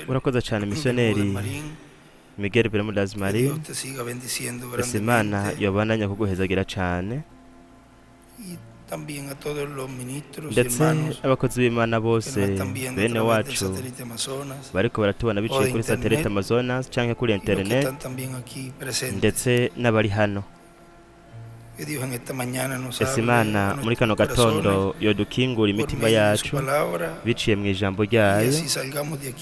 urakoze cyane misiyoneri Miguel Bermudez Marie. Ese Imana yobananya kuguhezagira cyane, ndetse abakozi b'Imana bose bene wacu bariko baratubona biciye kuri satellite Amazonas cyangwa kuri internet, ndetse n'abari hano. Ese Imana muri kano gatondo yodukingura imitima yacu biciye mu ijambo ryayo,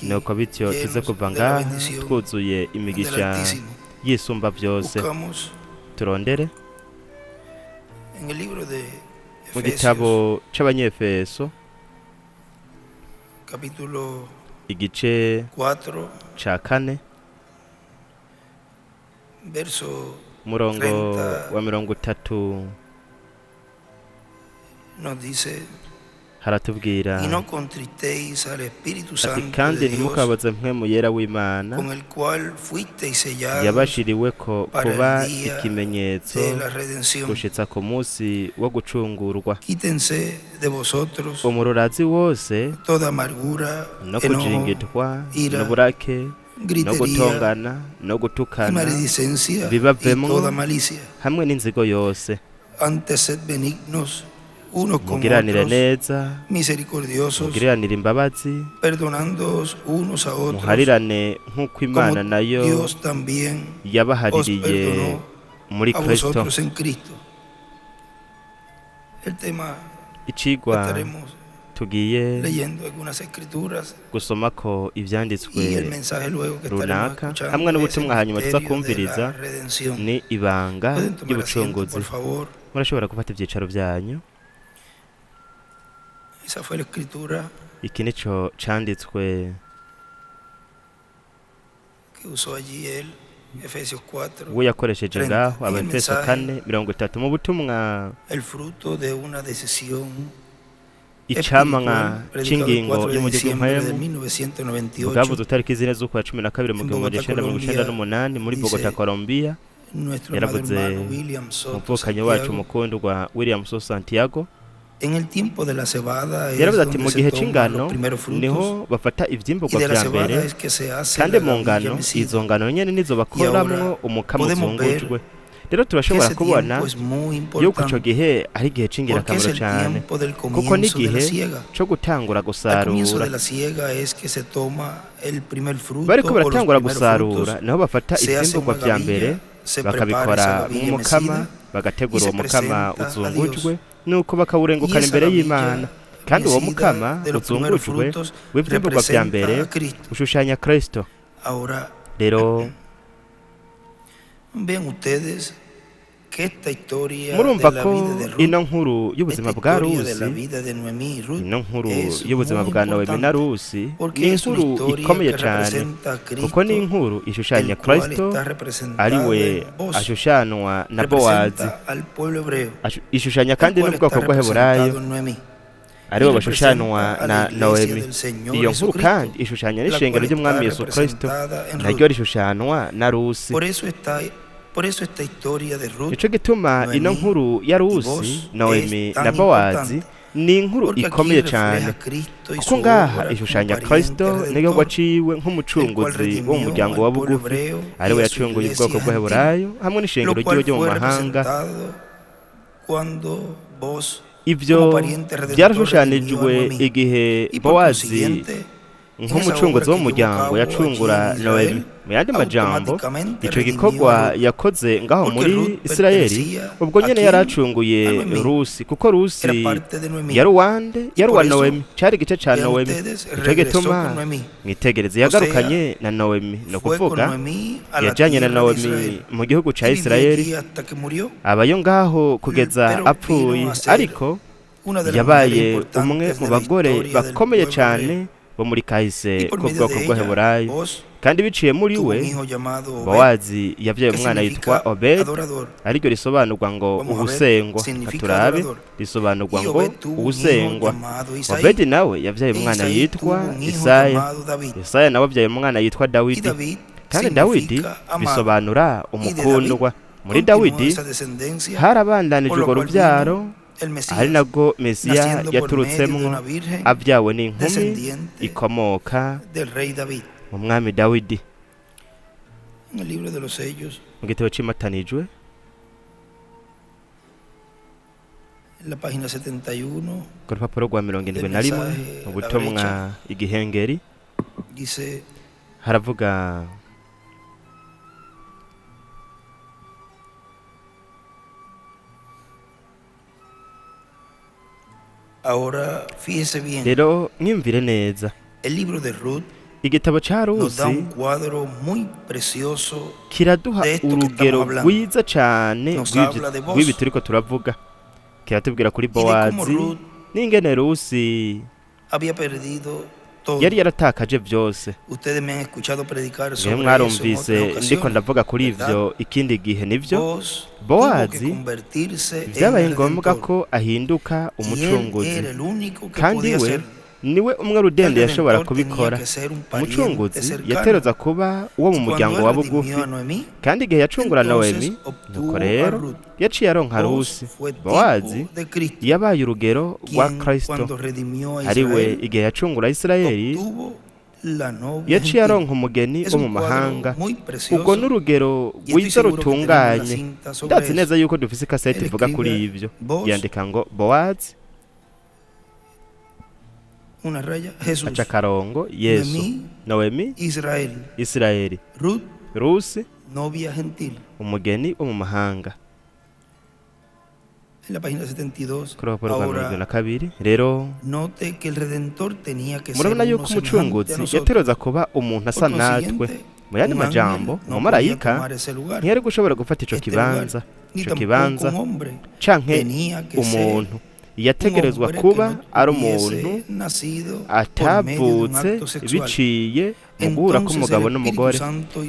nuko bityo tuze kuva ngaha twuzuye imigisha yisumba byose. Turondere mu gitabo c'Abanyefeso igice ca 4 murongo wa 30 haratubwira ati kandi ntimukabaze mpwemu yera w'Imana yabashiriwe ko kuba ikimenyetso gushitsa ku munsi wo gucungurwa. Umururazi wose no kujingitwa n'uburake no gutongana no gutukana bibavemwo hamwe n'inzigo yose. Mugiranire neza, mugiranire imbabazi, muharirane nk'uko Imana nayo yabahaririye muri Kristo. Icigwa tugiye gusoma ko ivyanditswe runaka hamwe n'ubutumwa, hanyuma tuza kumviriza ni ibanga ry'ubucunguzi. Murashobora gufata ivyicaro vyanyu. Iki nico canditswe we yakoresheje ngaho Abefeso 4:30 mu butumwa. Icamwa c'ingingo y'umugezi mpemu bwavuze utariki 4 z'ukwa 12 mu 1998 muri Bogota, Colombia. Yaravuze umuvukanyi wacu mukundwa William Santiago. Yaravuze ati mu gihe c'ingano niho bafata ivyimburwa vya mbere, kandi mu ngano izo ngano nyene nizo bakoramwo umukamo uzungujwe. Rero turashobora kubona yuko ico gihe ari igihe c'ingirakamaro cyane, kuko ni igihe co gutangura gusarura. Bariko baratangura gusarura naho bafata ivyimburwa vya mbere bakabikora mu mukama, bagategura uwo mukama uzungujwe, nuko bakawurengukana imbere y'Imana. Kandi uwo mukama uzungujwe w'ivyimburwa vya mbere ushushanya Kristo. Rero murumva ko ino nkuru y'ubuzima bwa Rusi, ino nkuru y'ubuzima bwa Noemi na Rusi ni inkuru ikomeye cyane, kuko ni inkuru ishushanya Kristo, ari we ashushanwa na Bowazi, ishushanya kandi n'ubwoko bw'Abaheburayo ari bo bashushanwa na Noemi. Iyo nkuru kandi ishushanya n'ishengero ry'Umwami Yesu Kristo, naryo rishushanwa na Rusi. Nico gituma ino nkuru ya Rusi, Noemi na Bowazi ni inkuru ikomeye cyane, kuko ngaha ishushanya Kristo niyo waciwe nk'umucunguzi wo mu muryango wa bugufi, ari we yacunguye ubwoko bw'Abaheburayo hamwe n'ishengero ryo mu mahanga. Ivyo byarashushanijwe igihe Bowazi nk'umucunguzi w'umuryango yacungura Noemi. Mu yandi majambo, ico gikorwa yakoze ngaho muri Isirayeli ubwo nyene yaracunguye Rusi, kuko Rusi yari uwa Noemi, cari igice ca Noemi. Ico gituma mwitegereze yagarukanye na Noemi, no kuvuga yajanye na Noemi mu gihugu ca Isirayeli, abayo ngaho kugeza apfuye. Ariko yabaye umwe mu bagore bakomeye cyane bo muri kahise k'ubwoko bw'Abaheburayo, kandi biciye muri we Bowazi yavyaye umwana yitwa Obed, ariryo risobanurwa ngo ubusengwa. Aturabe risobanurwa ngo ubusengwa. Obed nawe yavyaye umwana yitwa Isaya, Isaya nawe yavyaye umwana yitwa Dawidi, kandi Dawidi bisobanura umukundwa. Muri Dawidi harabandanije urwo rubyaro ahari nabwo Mesiya yaturutsemwo abyawe n'inkumi ikomoka mu mwami Dawidi. Mu gitabo cy'imatanijwe ku rupapuro rwa 71 mu butumwa igihengeri haravuga rero mwimvire neza igitabo ca Rusi kiraduha urugero rwiza cane rw'ibi turiko turavuga. Kiratubwira kuri Bowazi n'ingene Rusi yari yaratakaje byose. Mwe mwarumvise ndiko ndavuga kuri ivyo ikindi gihe nivyo Bowazi byabaye ngombwa ko ahinduka umucunguzi, kandi we niwe umwe rudende yashobora kubikora. Umucunguzi yatereza kuba uwo mu muryango wa bugufi, kandi igihe yacungura Noemi nuko rero yaciye aronka Rusi. Bowazi yabaye urugero rwa Kristo, ari we igihe yacungura Isirayeli yaciye aronka umugeni wo mu mahanga. Ubwo n'urugero rwiza rutunganye. Ndazi neza yuko dufise kasete ivuga kuri ivyo. Yandika ngo Bowazi aca karongo Yesu, Noemi Israeli, Rusi umugeni wo mu mahanga. Ahora rero murabona yuko umucunguzi yatereza kuba umuntu asa natwe. Mu yandi majambo umumarayika ntiyari gushobora gufata ico kibanza canke umuntu. Yategerezwa kuba ari umuntu atavutse biciye mu guhura k'umugabo n'umugore.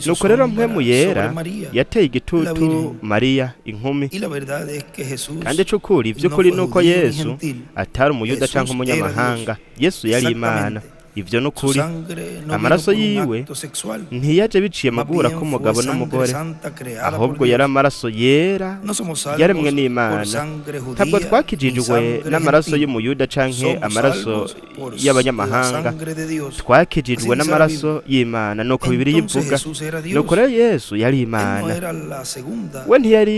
Nuko rero mpwemu yera yateye igitutu Mariya inkumi, kandi c'ukuri vy'ukuri nuko Yesu atari umuyuda canke umunyamahanga. Yesu yari Imana. Ivyo n'ukuri. Amaraso yiwe ntiyaje biciye mu guhura k'umugabo n'umugore, ahubwo yari amaraso yera yaremwe n'Imana. Ntabwo twakijijwe n'amaraso y'umuyuda canke amaraso y'abanyamahanga, twakijijwe n'amaraso y'Imana. Nuko Bibiliya ivuga. Nuko rero Yesu yari Imana. We ntiyari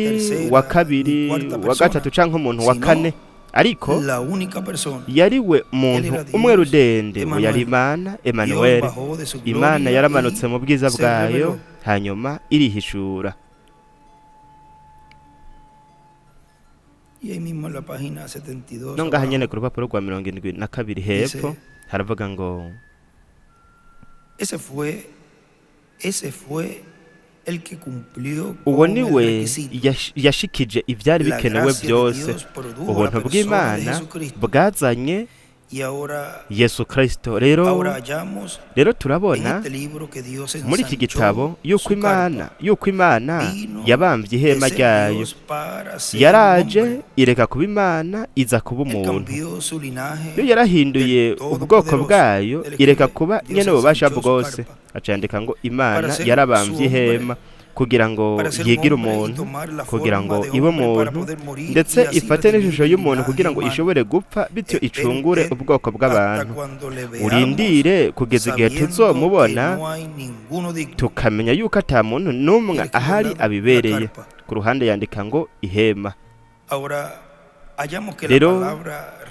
wa kabiri, wa gatatu canke umuntu wa kane, ariko yari we muntu umwe rudende. Yari Imana Emmanuel. Imana yaramanutse mu bwiza bwayo hanyuma irihishura. Nongaha nyene ku rupapuro rwa 72 hepfo haravuga ngo uwo ni we yashikije ivyari bikenewe byose. Ubuntu bw'Imana bwazanye Yesu Kristo. Rero turabona muri iki gitabo yuko Imana yabambye ihema ryayo. Yaraje ireka kuba Imana iza kuba umuntu. Yo yarahinduye ubwoko bwayo ireka kuba nyene ububasha bwose. Acandika ngo Imana yarabambye ihema kugira ngo yigire umuntu, kugira ngo ibe umuntu, ndetse ifate n'ishusho y'umuntu kugira ngo ishobore gupfa, bityo icungure ubwoko bw'abantu. Urindire kugeza igihe tuzomubona tukamenya yuko ata muntu n'umwe ahari abibereye. Ku ruhande yandika ngo ihema. Rero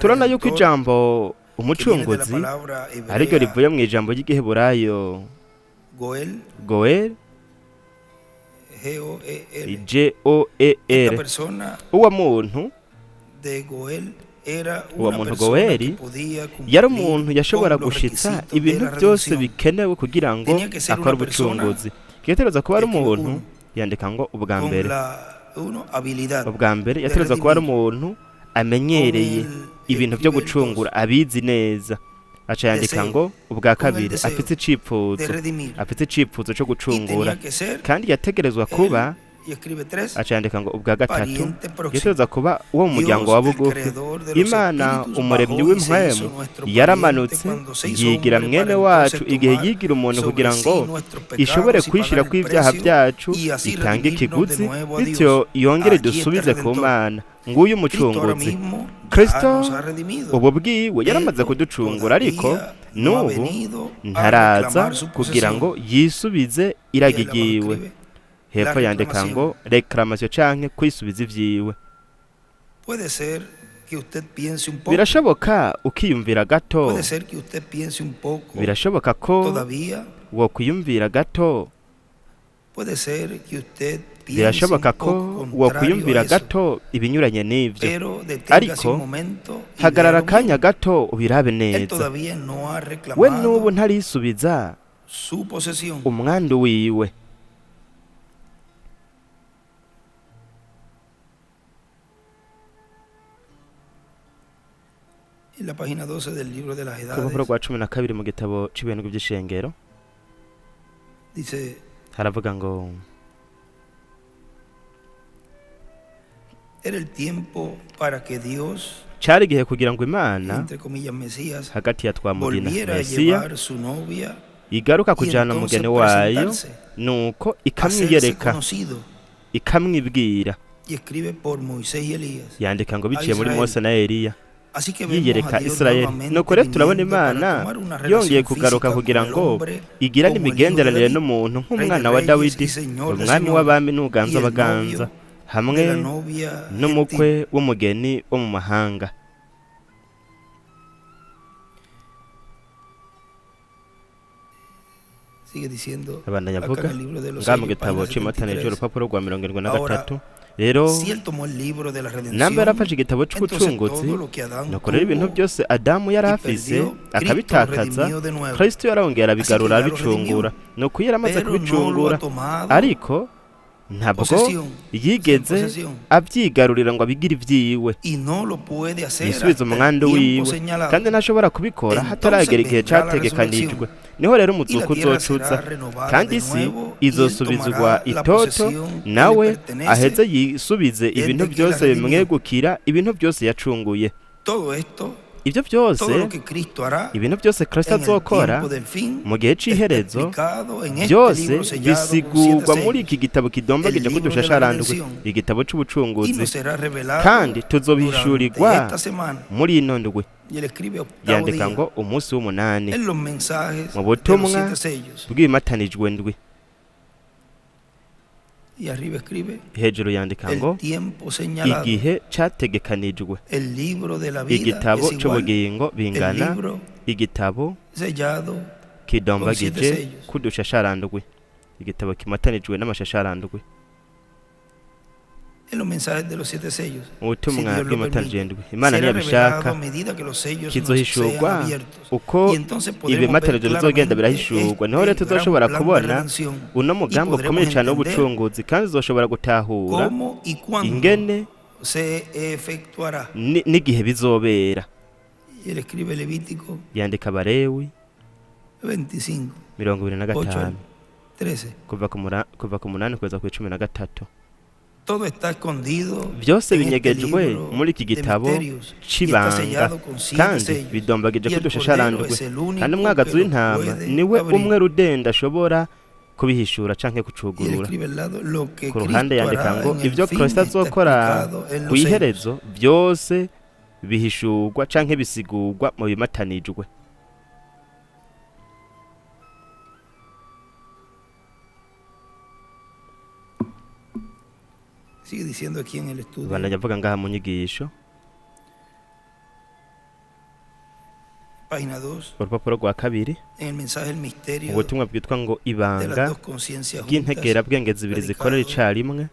turabona yuko ijambo umucunguzi ariryo rivuye mu ijambo ry'igiheburayo Goel, G-O-E-L. Uwo muntu Goeli yari umuntu yashobora gushitsa ibintu byose bikenewe kugira ngo akore ubucunguzi. Yatereza kuba ari umuntu, yandika ngo ubwa mbere yatereza kuba ari umuntu amenyereye ibintu byo gucungura, abizi neza. Aca yandika ngo ubwa kabiri afite icipfuzo cyo gucungura, kandi yategerezwa kuba acandika ngo ubwa gatatu gituza kuba uwo mu muryango wa bugufi. Imana umuremyi w'impwemu yaramanutse yigira mwene wacu igihe yigira umuntu kugira ngo ishobore kwishira kw'ibyaha byacu itange ikiguzi bityo yongere dusubize ku Mana. Nguyu umucunguzi Kristo ubu bwiwe yaramaze kuducungura, ariko n'ubu ntaraza kugira ngo yisubize iragi ryiwe. Hepfo yandika ngo reclamation canke kwisubiza ivyiwe. Birashoboka ukiyumvira gato, birashoboka ko wokwiyumvira gato, birashoboka ko wokwiyumvira gato ibinyuranye n'ivyo, ariko hagarara akanya gato ubirabe neza. We n'ubu ntarisubiza umwandu wiwe. Ku rupapuro rwa 12 mu gitabo c'ibintu by'ishengero haravuga ngo cari igihe kugira ngo Imana hagati ya twamugina Mesiya igaruka kujana umugeni wayo, nuko ikamwiyereka ikamwibwira. Yandika ngo biciye muri Mose na Eliya yiyereka Isirayeli. Nuko rero turabona Imana yongeye kugaruka kugira ngo igirane imigenderanire n'umuntu nk'umwana wa Dawidi, umwami w'abami n'uganza abaganza, hamwe n'umukwe w'umugeni wo mu mahanga. Abandanya avuga ngaha mu gitabo c'Imatanije urupapuro rwa 73. Rero namba yarafashe igitabo c'ubucunguzi, nuko rero ibintu byose Adamu yari afise akabitakaza, Kristo yarongera abigarura abicungura. Nuko yaramaze kubicungura, ariko ntabwo yigeze abyigarurira ngo abigire ivyiwe, yisubiza umwandu wiwe, kandi ntashobora kubikora hataragera igihe categekanijwe. Niho rero umuzuko uzocuza, kandi isi izosubizwa itoto, nawe aheze yisubize ibintu byose bimwegukira, ibintu byose yacunguye. Ibyo byose, ibintu byose Kristo azokora mu gihe c'iherezo, byose bisigurwa muri iki gitabo kidombagije ko dushasharandwe, igitabo c'ubucunguzi, kandi tuzobihishurirwa muri ino ndwi. Yandika ngo umunsi w'umunani mu butumwa bw'ibimatanijwe ndwi. Hejuru yandika ngo igihe categekanijwe, igitabo c'ubugingo bingana, igitabo kidombagije kudushasharandwe, igitabo kimatanijwe n'amashasharandwe. Ubutumwa bw'imatanijwe ndwi, Imana ntiyabishaka kizohishurwa uko ibimatanijwe bizogenda birahishurwa. Niho rero tuzoshobora kubona uno mugambi ukomeye cyane w'ubucunguzi, kandi uzoshobora gutahura ingene n'igihe bizobera. Yandika Abalewi 25 kuva ku 8 kugeza ku 13. Byose binyegejwe muri iki gitabo c'ibanga, kandi bidombagije ko dushasharandwe, kandi umwagazi w'intama niwe umwe rudenda ashobora kubihishura canke kucugurura. Ku ruhande yandika ngo ivyo Kristo azokora ku iherezo byose bihishurwa canke bisigurwa mu bimatanijwe. Bandanya avuga ngaha mu nyigisho urupapuro rwa 2 ubutumwa bwitwa ngo ibanga ry'integera bwenge zibiri zikorera icarimwe,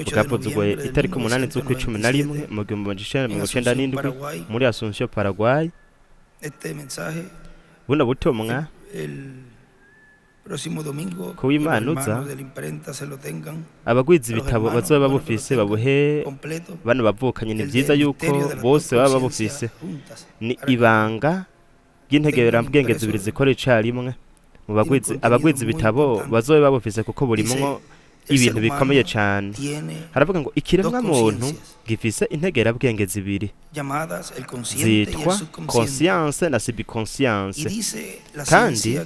bwavuzwe itariki 8 z'ukwa 11 mu 1997 muri Asunción, Paraguay. Buno butumwa kuwimanuza abagwiza ibitabo bazoba babufise babuhe bano bavukanye. Ni byiza yuko bose baba babufise. Ni ibanga ry'integera bwenge zibiri zikora icarimwe mu abagwiza ibitabo bazoba babufise, kuko burimwo ibintu bikomeye cyane. Haravuga ngo ikiremwa muntu gifise integerabwenge zibiri zitwa conscience na subconscience, kandi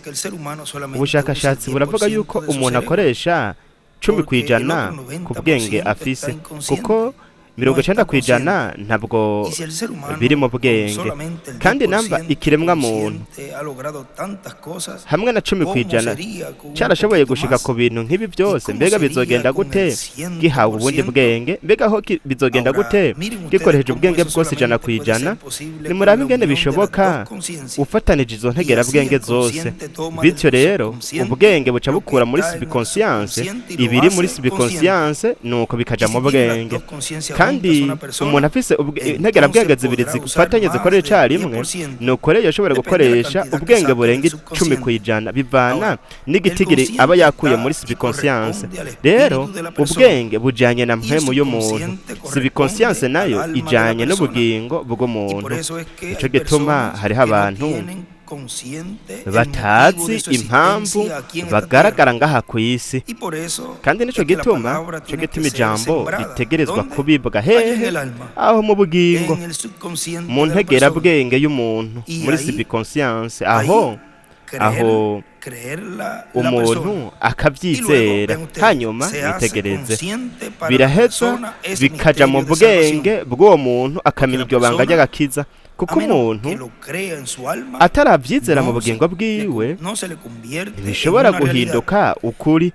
ubushakashatsi buravuga yuko umuntu akoresha 10% ku bwenge afise, kuko 90% ntabwo biri mu bwenge. kandi namba ikiremwa muntu hamwe na 10% cyarashoboye gushika ku bintu nk'ibi byose, mbega bizogenda gute gihawe ubundi bwenge? Mbega ho bizogenda gute gikoresheje ubwenge bwose 100%? nimurabe ingene bishoboka ufatanije izo ntegerabwenge zose. bityo rero ubwenge buca bukura muri subconscience, ibiri muri subconscience nuko bikaja mu bwenge. kandi umuntu afise integerabwenge zibiri zifatanye zikorera icyarimwe, nuko rero yashobora gukoresha ubwenge burenga 10% bivana n'igitigiri aba yakuye muri subconscience. rero ubwenge bujanye na mpemu y'umuntu, subconscience nayo ijanye n'ubugingo bw'umuntu. ico gituma hariho abantu batazi impamvu bagaragara ngaha ku isi, kandi nico gituma ijambo ritegerezwa kubibwa hehe? aho mu bugingo, mu ntegerabwenge y'umuntu, muri subconscience, aho umuntu akabyizera, hanyuma yitegereze, biraheza bikaja mu bwenge bw'uwo muntu, akamenya iryo banga ry'agakiza. kuko umuntu atarabyizera mu bugingo bwiwe, ntibishobora guhinduka ukuri,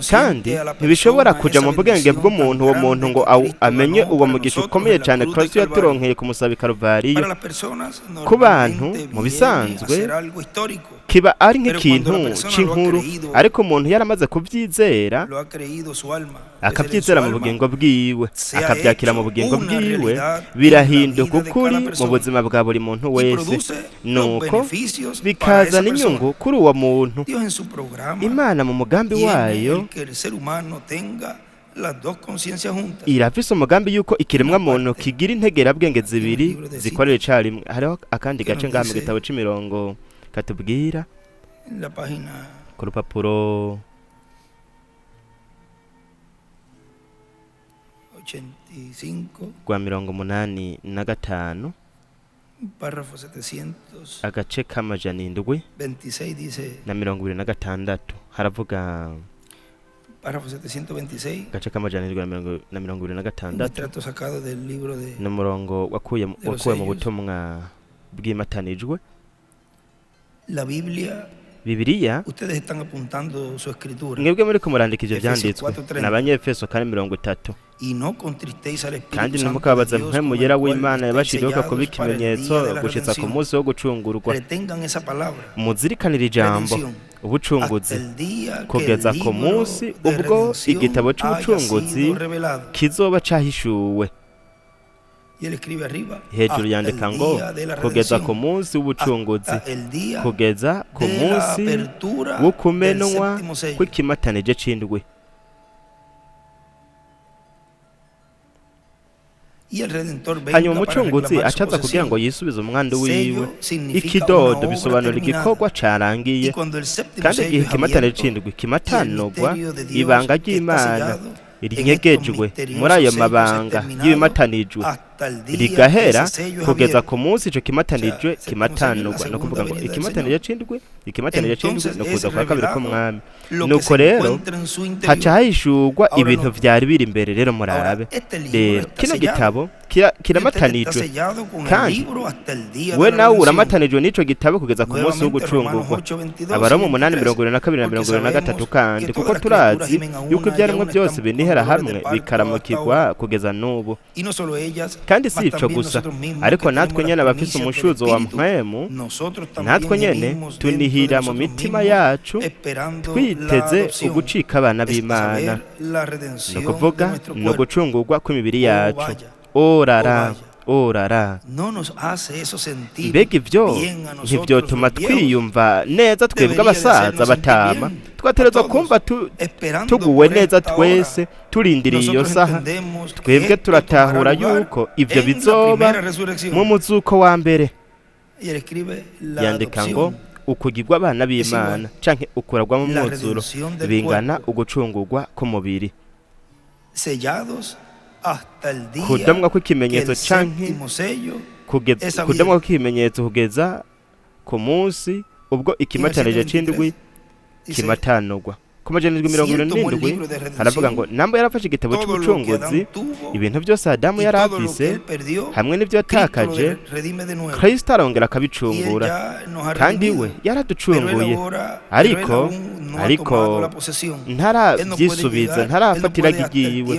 kandi ntibishobora kuja mu bwenge bw'umuntu, uwo muntu ngo amenye uwo mugisha ukomeye cyane Kristo yaturonkeye kumusaba Karuvariyo. ku bantu mu bisanzwe kiba ari nk'ikintu c'inkuru, ariko umuntu yaramaze kubyizera, akabyizera mu bugingo bwiwe, akabyakira mu bugingo bwiwe, birahinduka ukuri mu buzima bwa buri muntu wese, nuko bikazana inyungu kuri uwo muntu. Imana mu mugambi wayo irafise umugambi yuko ikiremwa muntu kigira integerabwenge zibiri zikorera icyarimwe. hariho akandi gace ngaha mu gitabo c'imirongo katubwira ku rupapuro 85 rwa 85 agace k'amajana 7 na 26 haravuga agace k'amajana 7 na 26 n'umurongo wakuye mu butumwa bw'imatanijwe. Bibiliya, mwebwe muri kumurandika ivyo vyanditswe n'Abanyefeso 4:30, kandi ntimukababaza mpemu yera w'Imana yabashiriyeho kuba ikimenyetso gushitsa ku munsi wo gucungurwa. muzirikanira ijambo ubucunguzi kugeza ku munsi ubwo igitabo c'ubucunguzi kizoba cahishuwe. hejuru yandika ngo kugeza ku munsi w'ubucunguzi, kugeza ku munsi w'ukumenwa kw'ikimatanije c'indwi. hanyuma umucunguzi acaza kugira ngo yisubize umwandu wiwe. ikidodo bisobanura igikorwa carangiye, kandi igihe ikimatanije c'indwi kimatanurwa ibanga ry'Imana rinyegejwe muri ayo mabanga y'ibimatanijwe rigahera kugeza ku munsi ico kimatanijwe kimatanurwa. no kuvuga ngo ikimatanije c'indwi no kuza kwa kabiri k'umwami. nuko rero haca hahishurwa ibintu vyari biri imbere. rero murabe, rero kino gitabo kiramatanijwe, kandi we nawe uramatanijwe n'ico gitabo kugeza ku munsi wo gucungurwa. Abaroma 8:22-23, kandi kuko turazi yuko ivyaremwe byose binihera hamwe bikaramukirwa kugeza n'ubu. kandi si ico gusa, ariko natwe nyene abafise umushuzo wa mpwemu, natwe nyene tunihira mu mitima yacu twiteze ugucika abana b'Imana, no kuvuga no gucungurwa kw'imibiri yacu. orara mbega ivyo ntivyotuma twiyumva neza twebwe abasaza batama? twaterezwa kumva tuguwe neza twese turindiriye iyo saha. twebwe turatahura yuko ivyo bizoba mu muzuko wa mbere. yandika ngo ukugirwa abana b'Imana canke ukuragwa mu mwuzuro bingana ugucungurwa k'umubiri kudamwa kw'ikimenyetso canke kudamwa kw'ikimenyetso kugeza ku munsi ubwo ikimatanije c'indwi kimatanurwa ku majana 77 haravuga ngo namba yarafashe igitabo cy'ubucunguzi ibintu byose Adamu yarafise hamwe n'ibyo yatakaje Kristo arongera akabicungura kandi we yaraducunguye ariko ntarabyisubiza ntarafatira gigiwe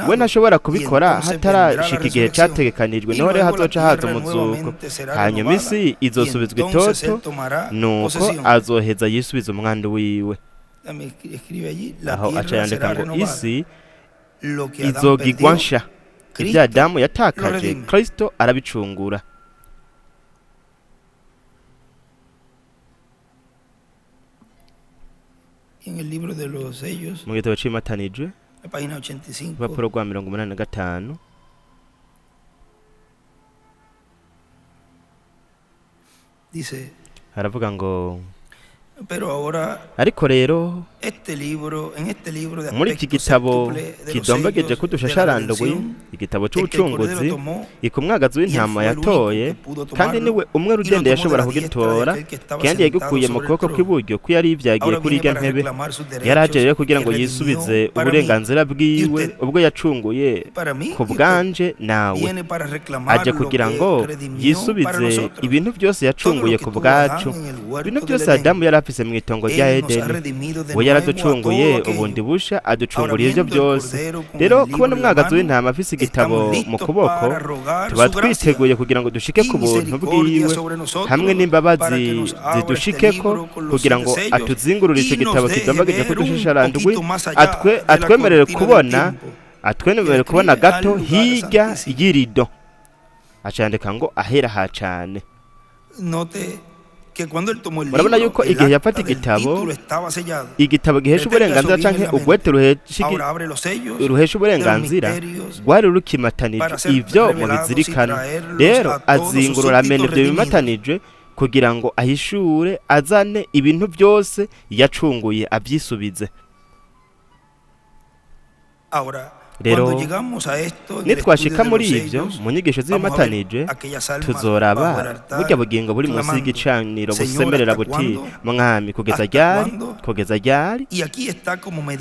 we ntashobora kubikora hatarashika igihe cyategekanijwe niho rero hazoca haza umuzuko hanyuma isi izosubizwa itoto nuko azoheza yisubiza umwandu wiwe aho aca yandika ngo isi izogigwa nsha ibyo Adamu yatakaje Kristo arabicungura mu gitabo cy'imatanije urupapuro rwa 85 haravuga ngo ariko rero muri iki gitabo kidombageje kudushasharanduye igitabo cy'ubucunguzi ikumwagazi w'intama yatoye kandi niwe umwe rugende yashobora kugitora kandi yagikuye mu kuboko kw'iburyo ko yari ivyagiye kuri irya ntebe yaraje rero kugira ngo yisubize uburenganzira bwiwe ubwo yacunguye ku bwanje nawe aje kugira ngo yisubize ibintu byose yacunguye ku bwacu ibintu byose Adamu yarafise mu itongo rya Edeni we yaraducunguye ubundi busha aducunguriye ibyo byose rero kubona umwagazi w'intama afise igitabo mu kuboko tuba twiteguye kugira ngo dushike ku buntu bwiwe hamwe n'imbabazi zidushikeko kugira ngo atuzingurure icyo gitabo kidombageje kudushasharandwi atwemerere kubona gato hirya y'irido acandika ngo ahera ha cane murabona yuko igihe yafata igitabo gihesha uburenganzira canke ugwete ruhesha uburenganzira rwari rukimatanije ivyo mu bizirikana rero azingurura amene ivyo bimatanije kugira ngo ahishure azane ibintu byose yacunguye abyisubize rero nitwashika muri ibyo mu nyigisho z'ibimatanije tuzoraba burya bugingo buri munsi y'igicaniro busemerera buti mwami kugeza ryari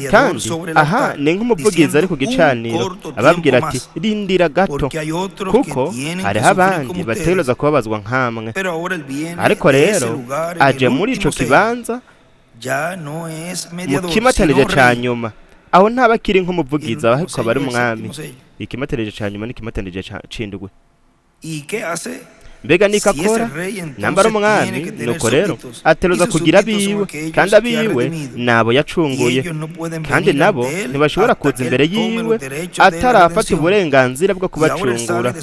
kandi aha ni nk'umuvugizi ari ku gicaniro ababwira ati rindira gato kuko hariho abandi bategereza kubabazwa nk'amwe ariko rero aje muri ico kibanza mu kimatanije ca nyuma aho ntabakiri nk'umuvugizi ahubwo bari umwami ikimatanije ca nyuma n'ikimatanije c'indwi mbega nikakora nambara umwami nuko rero ateruza kugira abiwe kandi abiwe nabo yacunguye kandi nabo ntibashobora kuza imbere yiwe atarafata uburenganzira bwo kubacungura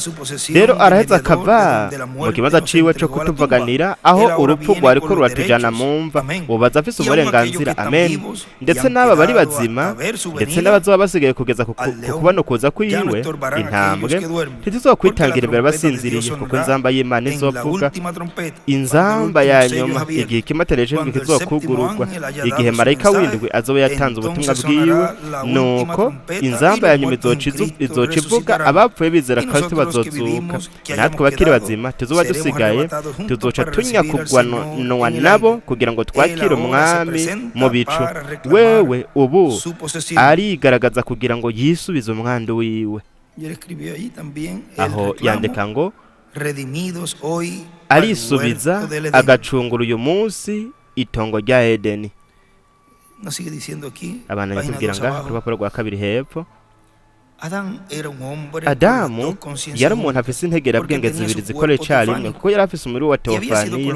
rero araheza akava mu kibazo ciwe co kutuvuganira aho urupfu rwari ko ruratujana mu mva ubaza afise uburenganzira amen ndetse n'aba bari bazima ndetse n'abazoba basigaye kugeza ku kubona kuza kwiwe intambwe ntituzokwitangira imbere basinziriye kuko inzamba y'Imana izovuga inzamba ya nyuma igihe ikimatanije kizokugururwa igihe marayika w'indwi azoba yatanze ubutumwa bwiwe nuko inzamba ya nyuma izoca ivuga abapfuye bizera Kristo bazozuka natwe bakiri bazima tuzoba dusigaye tuzoca tunyakugwanwa nabo kugira ngo twakire umwami mu bicu wewe ubu arigaragaza kugira ngo yisubize umwandu wiwe aho yandika ngo arisubiza agacungura uyu munsi itongo rya Edeni abana batubwira ngaha ku rupapuro rwa 2 hepfo Adamu yari umuntu afise integerabwenge zibiri zikorera icarimwe kuko yari afise umubiri wa Teofaniya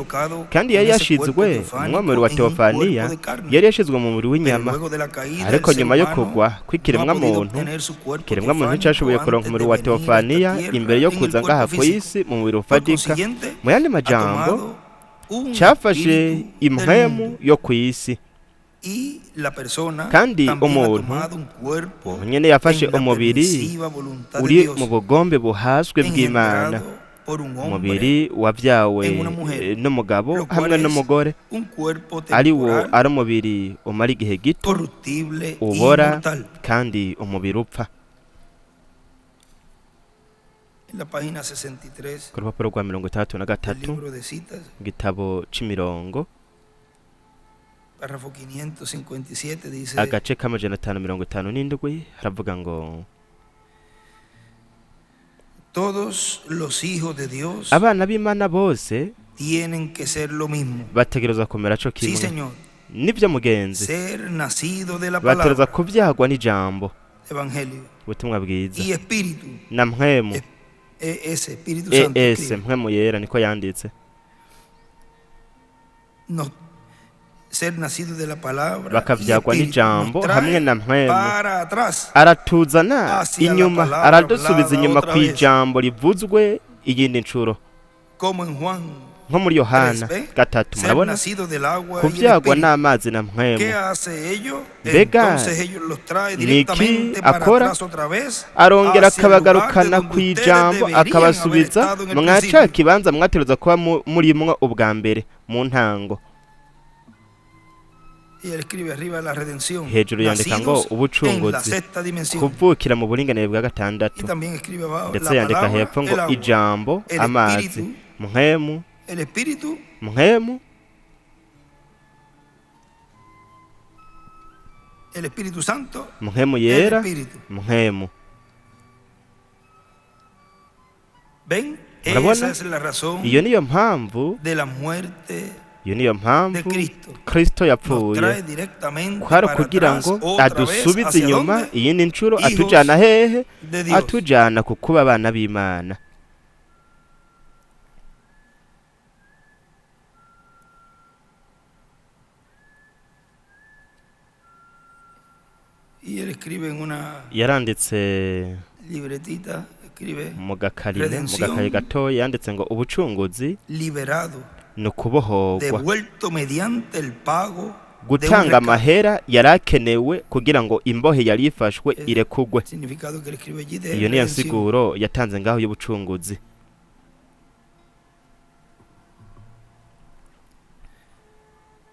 kandi yari yashizwe umubiri wa Teofaniya yari yashizwe mu mubiri w'inyama ariko nyuma yo kugwa kw'ikiremwa muntu cyashoboye kuronka umubiri wa Teofaniya imbere yo kuza ngaha ku isi mu mubiri ufadika mu yandi majambo cyafashe impwemu yo ku isi kandi umuntu nyene yafashe umubiri uri mu bugombe buhaswe bw'Imana por un umubiri hombre wabyawe en una mujer, n'umugabo lo cual hamwe es n'umugore un cuerpo ari wo temporal, ari umubiri umara igihe gito corruptible y ubora mortal. kandi umubiri upfa. En la página 63 ku rupapuro rwa del 63 libro de citas, mu gitabo c'imirongo párrafo 557 dice: agace k'amajana 557 haravuga ngo todos los hijos de Dios abana b'Imana bose tienen que ser lo mismo. bategerezwa kumera co Sí, kimwe. Señor. Nivyo mugenzi, Ser nacido de la bategerezwa palabra, kuvyagwa n'ijambo evangelio, ubutumwa bwiza y espíritu, na mpwemu ese Espíritu Santo, escribe. mpwemu yera niko yanditse. No, ser nacido de la palabra y bakavyagwa espíritu n'ijambo nos hamwe trae na mpwemu para atrás, aratuzana hacia la inyuma, palabra aradusubiza hablada inyuma otra ku vez. ijambo rivuzwe iyindi ncuro, como en Juan nko muri Yohana 3, gatatu. ser Murabona nacido del agua y el kuvyagwa espíritu. n'amazi na ¿Qué mpwemu. hace ellos? Mbega Entonces ellos los trae niki directamente para akora? atrás otra vez, Arongera hacia el lugar de akabagarukana donde ku ustedes ijambo deberían haber akabasubiza estado en el mwaca principio. kibanza mwategerezwa kuba murimwo ubwa mbere mu ntango. Y él escribe arriba la redención, Hejuru yandika ngo nacidos en la ubucunguzi, sexta dimensión. kuvukira mu buringanire bwa Y gatandatu. también escribe abajo Ndetse la yandika palabra, hepfo ngo el agua, ijambo, el amazi, espíritu, mpwemu, el espíritu, mpwemu, el Espíritu Santo, mpwemu el yera, espíritu. mpwemu. ¿Ven? Murabona? Esa es la razón Iyo niyo mpamvu, de la muerte iyo niyo de mpamvu Cristo. Kristo Nos yapfuye, trae directamente kwari para kugira atrás, ngo otra vez, adusubize ¿hacia inyuma dónde? iyindi ncuro, Hijos atujana hehe? de Dios. Atujana ku kuba abana b'Imana. Y él escribe en una Yaranditse libretita, escribe mu gakarine, mu Redención. gakaye gatoya yanditse ngo ubucunguzi liberado, ni ukubohorwa, devuelto mediante el pago de un gutanga rescate. amahera yarakenewe kugira ngo imbohe yari ifashwe irekugwe. El significado que él escribe allí de Iyo niyo redención. nsiguro yatanze ngaho y'ubucunguzi.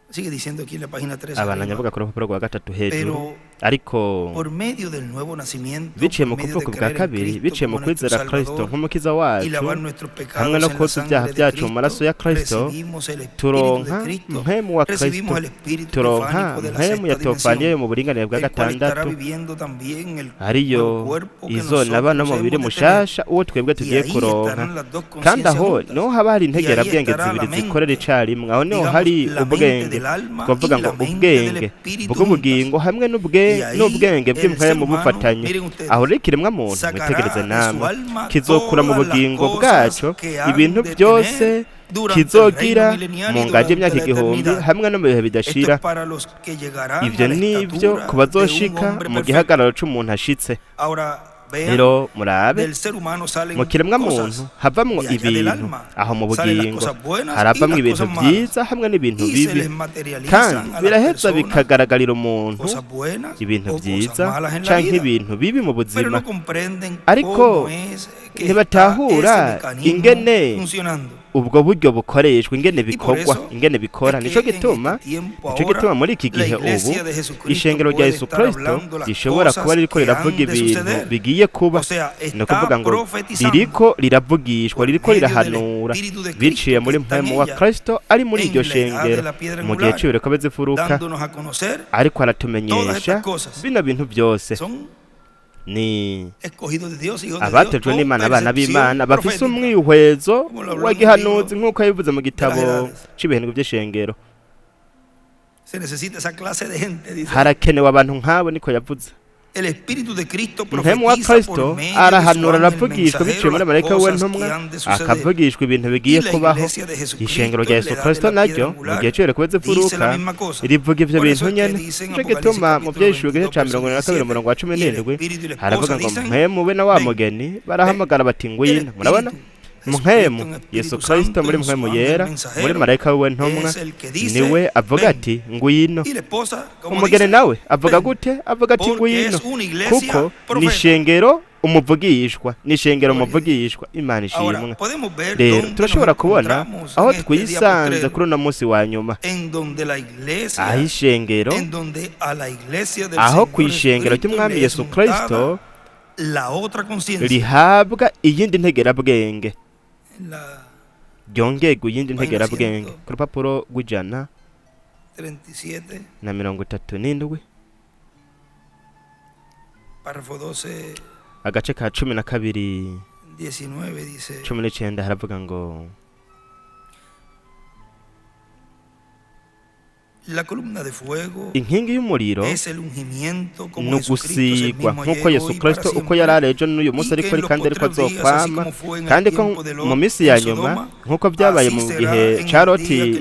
Sigue diciendo aquí en la página 3 Abana arriba, nyavuga ku rupapuro rwa gatatu hejuru, pero ariko por medio del nuevo nacimiento, biciye mu por medio de kuvuka bwa creer en kabiri, Cristo biciye mu como nuestro kwizera Kristo Salvador nk'umukiza y lavar wacu, nuestros hamwe pecados no en la koza ibyaha sangre de byacu mu maraso ya Cristo, Kristo, recibimos el Espíritu turonka de Cristo, mpwemu wa recibimos el Kristo, Espíritu turonka tefánico de la mpwemu ya sexta tofaniye dimensión, mu buringanire bwa el cual estará gatandatu, viviendo también el ariyo nuevo cuerpo que izonaba no nosotros mubiri hemos de tener. mushasha uwo twebwe Y tugiye ahí kuronka. estarán las dos Kandi conciencias aho juntas. niho haba hari Y ahí integerabwenge estará la zibiri zikorera mente, icarimwe, aho niho digamos, hari la mente ubwenge, del alma twavuga y ngo la mente del ubwenge espíritu bw'ubugingo hamwe Y ahí n'ubwenge el bw'impwemu ser humano, bufatanye. miren ustedes, Aho rero ikiremwa muntu sacará mwitegereze de namwe su alma kizokura mu todas las bugingo cosas bwaco que han ibintu de byose tener durante el kizogira reino milenial mu y ngagi durante y'imyaka la igihumbi eternidad. hamwe no mu bihe Esto bidashira. es para los que llegarán Ivyo a la nivyo estatura ku de un bazoshika hombre mu perfecto. gihagararo c'umuntu ashitse. Ahora vean, Rero murabe del ser humano salen mu kiremwa cosas muntu havamwo y allá del ibintu, alma aho mu salen las bugingo cosas buenas y haravamwo las ibintu cosas malas. vyiza hamwe n'ibintu Y se bibi, les materializan kandi a las biraheza personas bikagaragarira umuntu cosas buenas ibintu o cosas vyiza malas en la canke vida. ibintu bibi mu Pero buzima, no comprenden ariko cómo es que está ntibatahura ese mecanismo ingene funcionando. ubwo buryo bukoreshwa, ingene Y por bikorwa, eso ingene bikora. es que Nico en gituma este tiempo nico ahora, gituma muri iki la gihe ubu iglesia de Jesucristo ishengero rya puede Yesu estar Kristo hablando las rishobora cosas kuba ririko que riravuga han de ibintu suceder. bigiye kuba, O sea, ni ukuvuga está ngo profetizando ririko riravugishwa, por ririko medio del rirahanura Espíritu de biciye Cristo muri que está en mpwemu wa ella, Kristo ari muri en iryo la edad de shengero la piedra mu gihe angular, c'ibireko bizifuruka, dándonos a conocer ariko todas aratumenyesha estas cosas. bino bintu byose Son ni escogidos de Dios, hijos de Dios, abatejwe con n'Imana, abana percepción b'Imana bafise profética. umwihwezo Como lo habló wa en el gihanuzi libro nk'uko yabivuze mu gitabo de las edades. c'ibihembwe vy'ishengero. Se necesita esa clase de gente, dice. Harakenewe abantu nk'abo, niko yavuze. El Espíritu de Cristo Mpwemu wa profetiza Kristo por medio arahanura, de su ángel aravugishwa biciye mensajero muri las marayika cosas w'intumwa, que han de suceder. akavugishwa ibintu Y bigiye la kubaho. iglesia de Jesucristo, Ishengero rya en la Yesu edad Kristo de la piedra naryo mu angular, gihe c'ibireko dice la bizifuruka misma cosa. rivuga ivyo Por bintu eso es que nyene. dice en Nico Apocalipsis gituma mu capítulo vyeshuro gice 22, ca 22 17, umurongo wa 17 y el espíritu y la haravuga esposa ngo dicen, mpwemu be na wa ven, mugeni barahamagara bati ngwino. Murabona mpwemu Yesu Kristo muri mpwemu yera muri marayika w'intumwa niwe avuga ati ngwino. y la esposa, como Umugeni dice, nawe avuga ven, gute? Avuga ati porque ngwino, es una iglesia kuko ni profeta. ishengero umuvugishwa n'ishengero umuvugishwa Imana ishimwe. Rero turashobora kubona aho twisanze kuri uno munsi wa nyuma, aho ishengero, aho ku ishengero ry'umwami Yesu Kristo rihabwa iyindi ntegerabwenge, ryongerwa iyindi ntegerabwenge. Ku rupapuro rw'137 agace ka 12:19 haravuga ngo inkingi y'umuriro ni ugusigwa nk'uko Yesu Kristo uko yari ari ejo n'uyu munsi ariko kandi ariko azokwama, kandi ko mu minsi ya nyuma nk'uko byabaye mu gihe ca Loti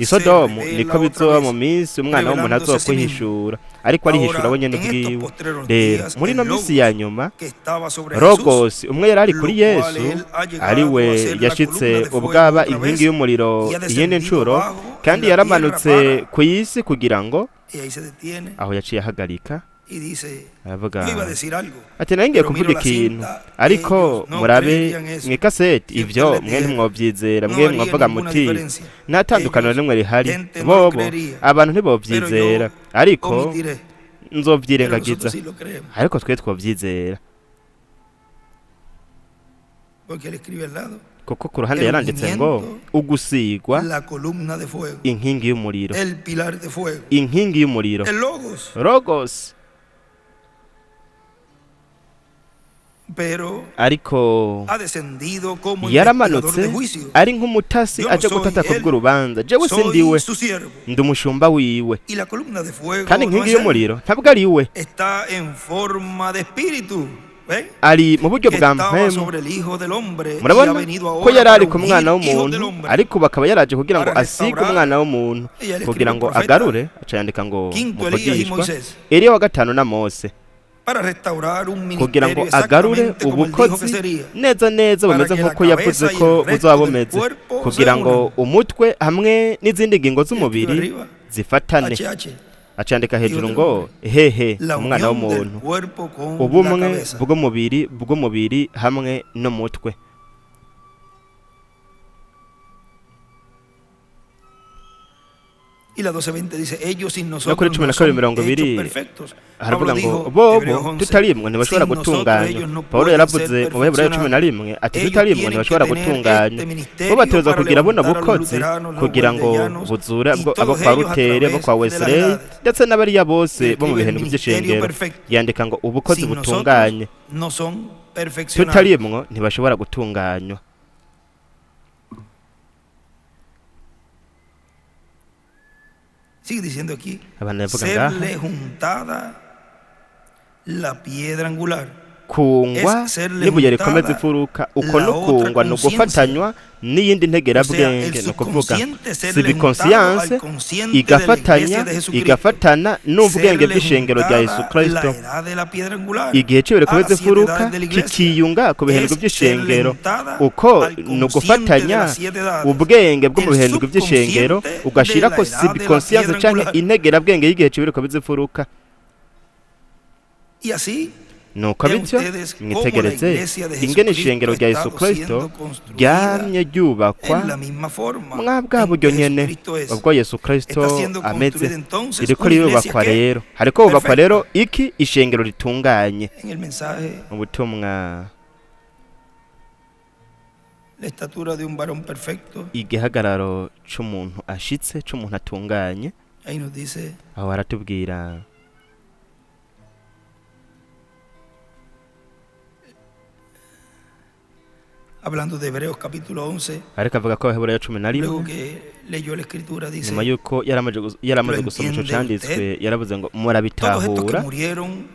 Isodomu niko bizoba mu minsi umwana w'umuntu azokwihishura, ariko arihishura we nyene ubwiwe. Rero muri no minsi ya nyuma Logos umwe yari ari kuri Yesu, ari we yashitse ubwaba inkingi y'umuriro iyindi ncuro, kandi yaramanutse ku isi kugira ngo aho yaciye ahagarika aravuga ati nangiye kuvuga ikintu, ariko murabe mw'ikaseti ivyo mwe ntimwovyizera, mwe mwavuga muti nta tandukaniro rimwe rihari, bobo abantu ntibovyizera ariko nzovyirengagiza, ariko twe twovyizera. Kuko ku ruhande yaranditse ngo ugusigwa inkingi y'umuriro, inkingi y'umuriro Logos. Ariko yaramanutse ari nk'umutasi aje gutata ku bw'urubanza. Jewe sindiwe, ndi umushumba wiwe, kandi inkingi y'umuriro ntabwo ari we, ari mu buryo bwa mpemu. Murabona ko yari ari ku mwana w'umuntu, ariko bakaba yaraje kugira ngo asige umwana w'umuntu, kugira ngo agarure. Aca yandika ngo muvugishwa Eliya wa gatanu na Mose, kugira ngo agarure ubukozi neza neza bumeze nk'uko yavuze ko buzaba bumeze, kugira ngo umutwe hamwe n'izindi ngingo z'umubiri zifatane. Acandika hejuru ngo hehe umwana w'umuntu, ubumwe bw'umubiri hamwe n'umutwe. No kuri 12:20 haravuga ngo bobo tutarimwe ntibashobora gutunganya. Paulo yaravuze mu Baheburayo 11 ati tutarimwe ntibashobora gutunganya, bo bateza kugira buno bukozi kugira ngo buzure abo kwa Rutere, abo kwa Wesley ndetse n'abariya bose bo mu bihe by'ishengero. Yandika ngo ubukozi butunganye, tutarimwe ntibashobora gutunganywa. Sigue diciendo aquí, serle juntada la piedra angular. Kungwa n'ibuye rikomeza imfuruka, uko no kungwa no gufatanywa n'iyindi ntegerabwenge, no kuvuga civic conscience igafatana n'ubwenge bw'ishengero rya Yesu Kristo. Igihe cyo rikomeza imfuruka kikiyunga ku bihendwe by'ishengero, uko no gufatanya ubwenge bwo mu bihendwe by'ishengero ugashira ko civic conscience canke integerabwenge y'igihe cyo rikomeza imfuruka. Nuko bityo mwitegereze ingene ishengero rya Yesu Kristo ryamye ryubakwa mwa bwa buryo nyene ubwo Yesu Kristo ameze. Iriko riyubakwa rero, hariko hubakwa rero iki ishengero ritunganye. Mu butumwa igihagararo c'umuntu ashitse, c'umuntu atunganye, aho haratubwira hablando de Hebreos capítulo 11, ariko avuga ko Hebreyo 11 nyuma yuko yaramaze gusoma ico canditswe yaravuze ngo murabitahura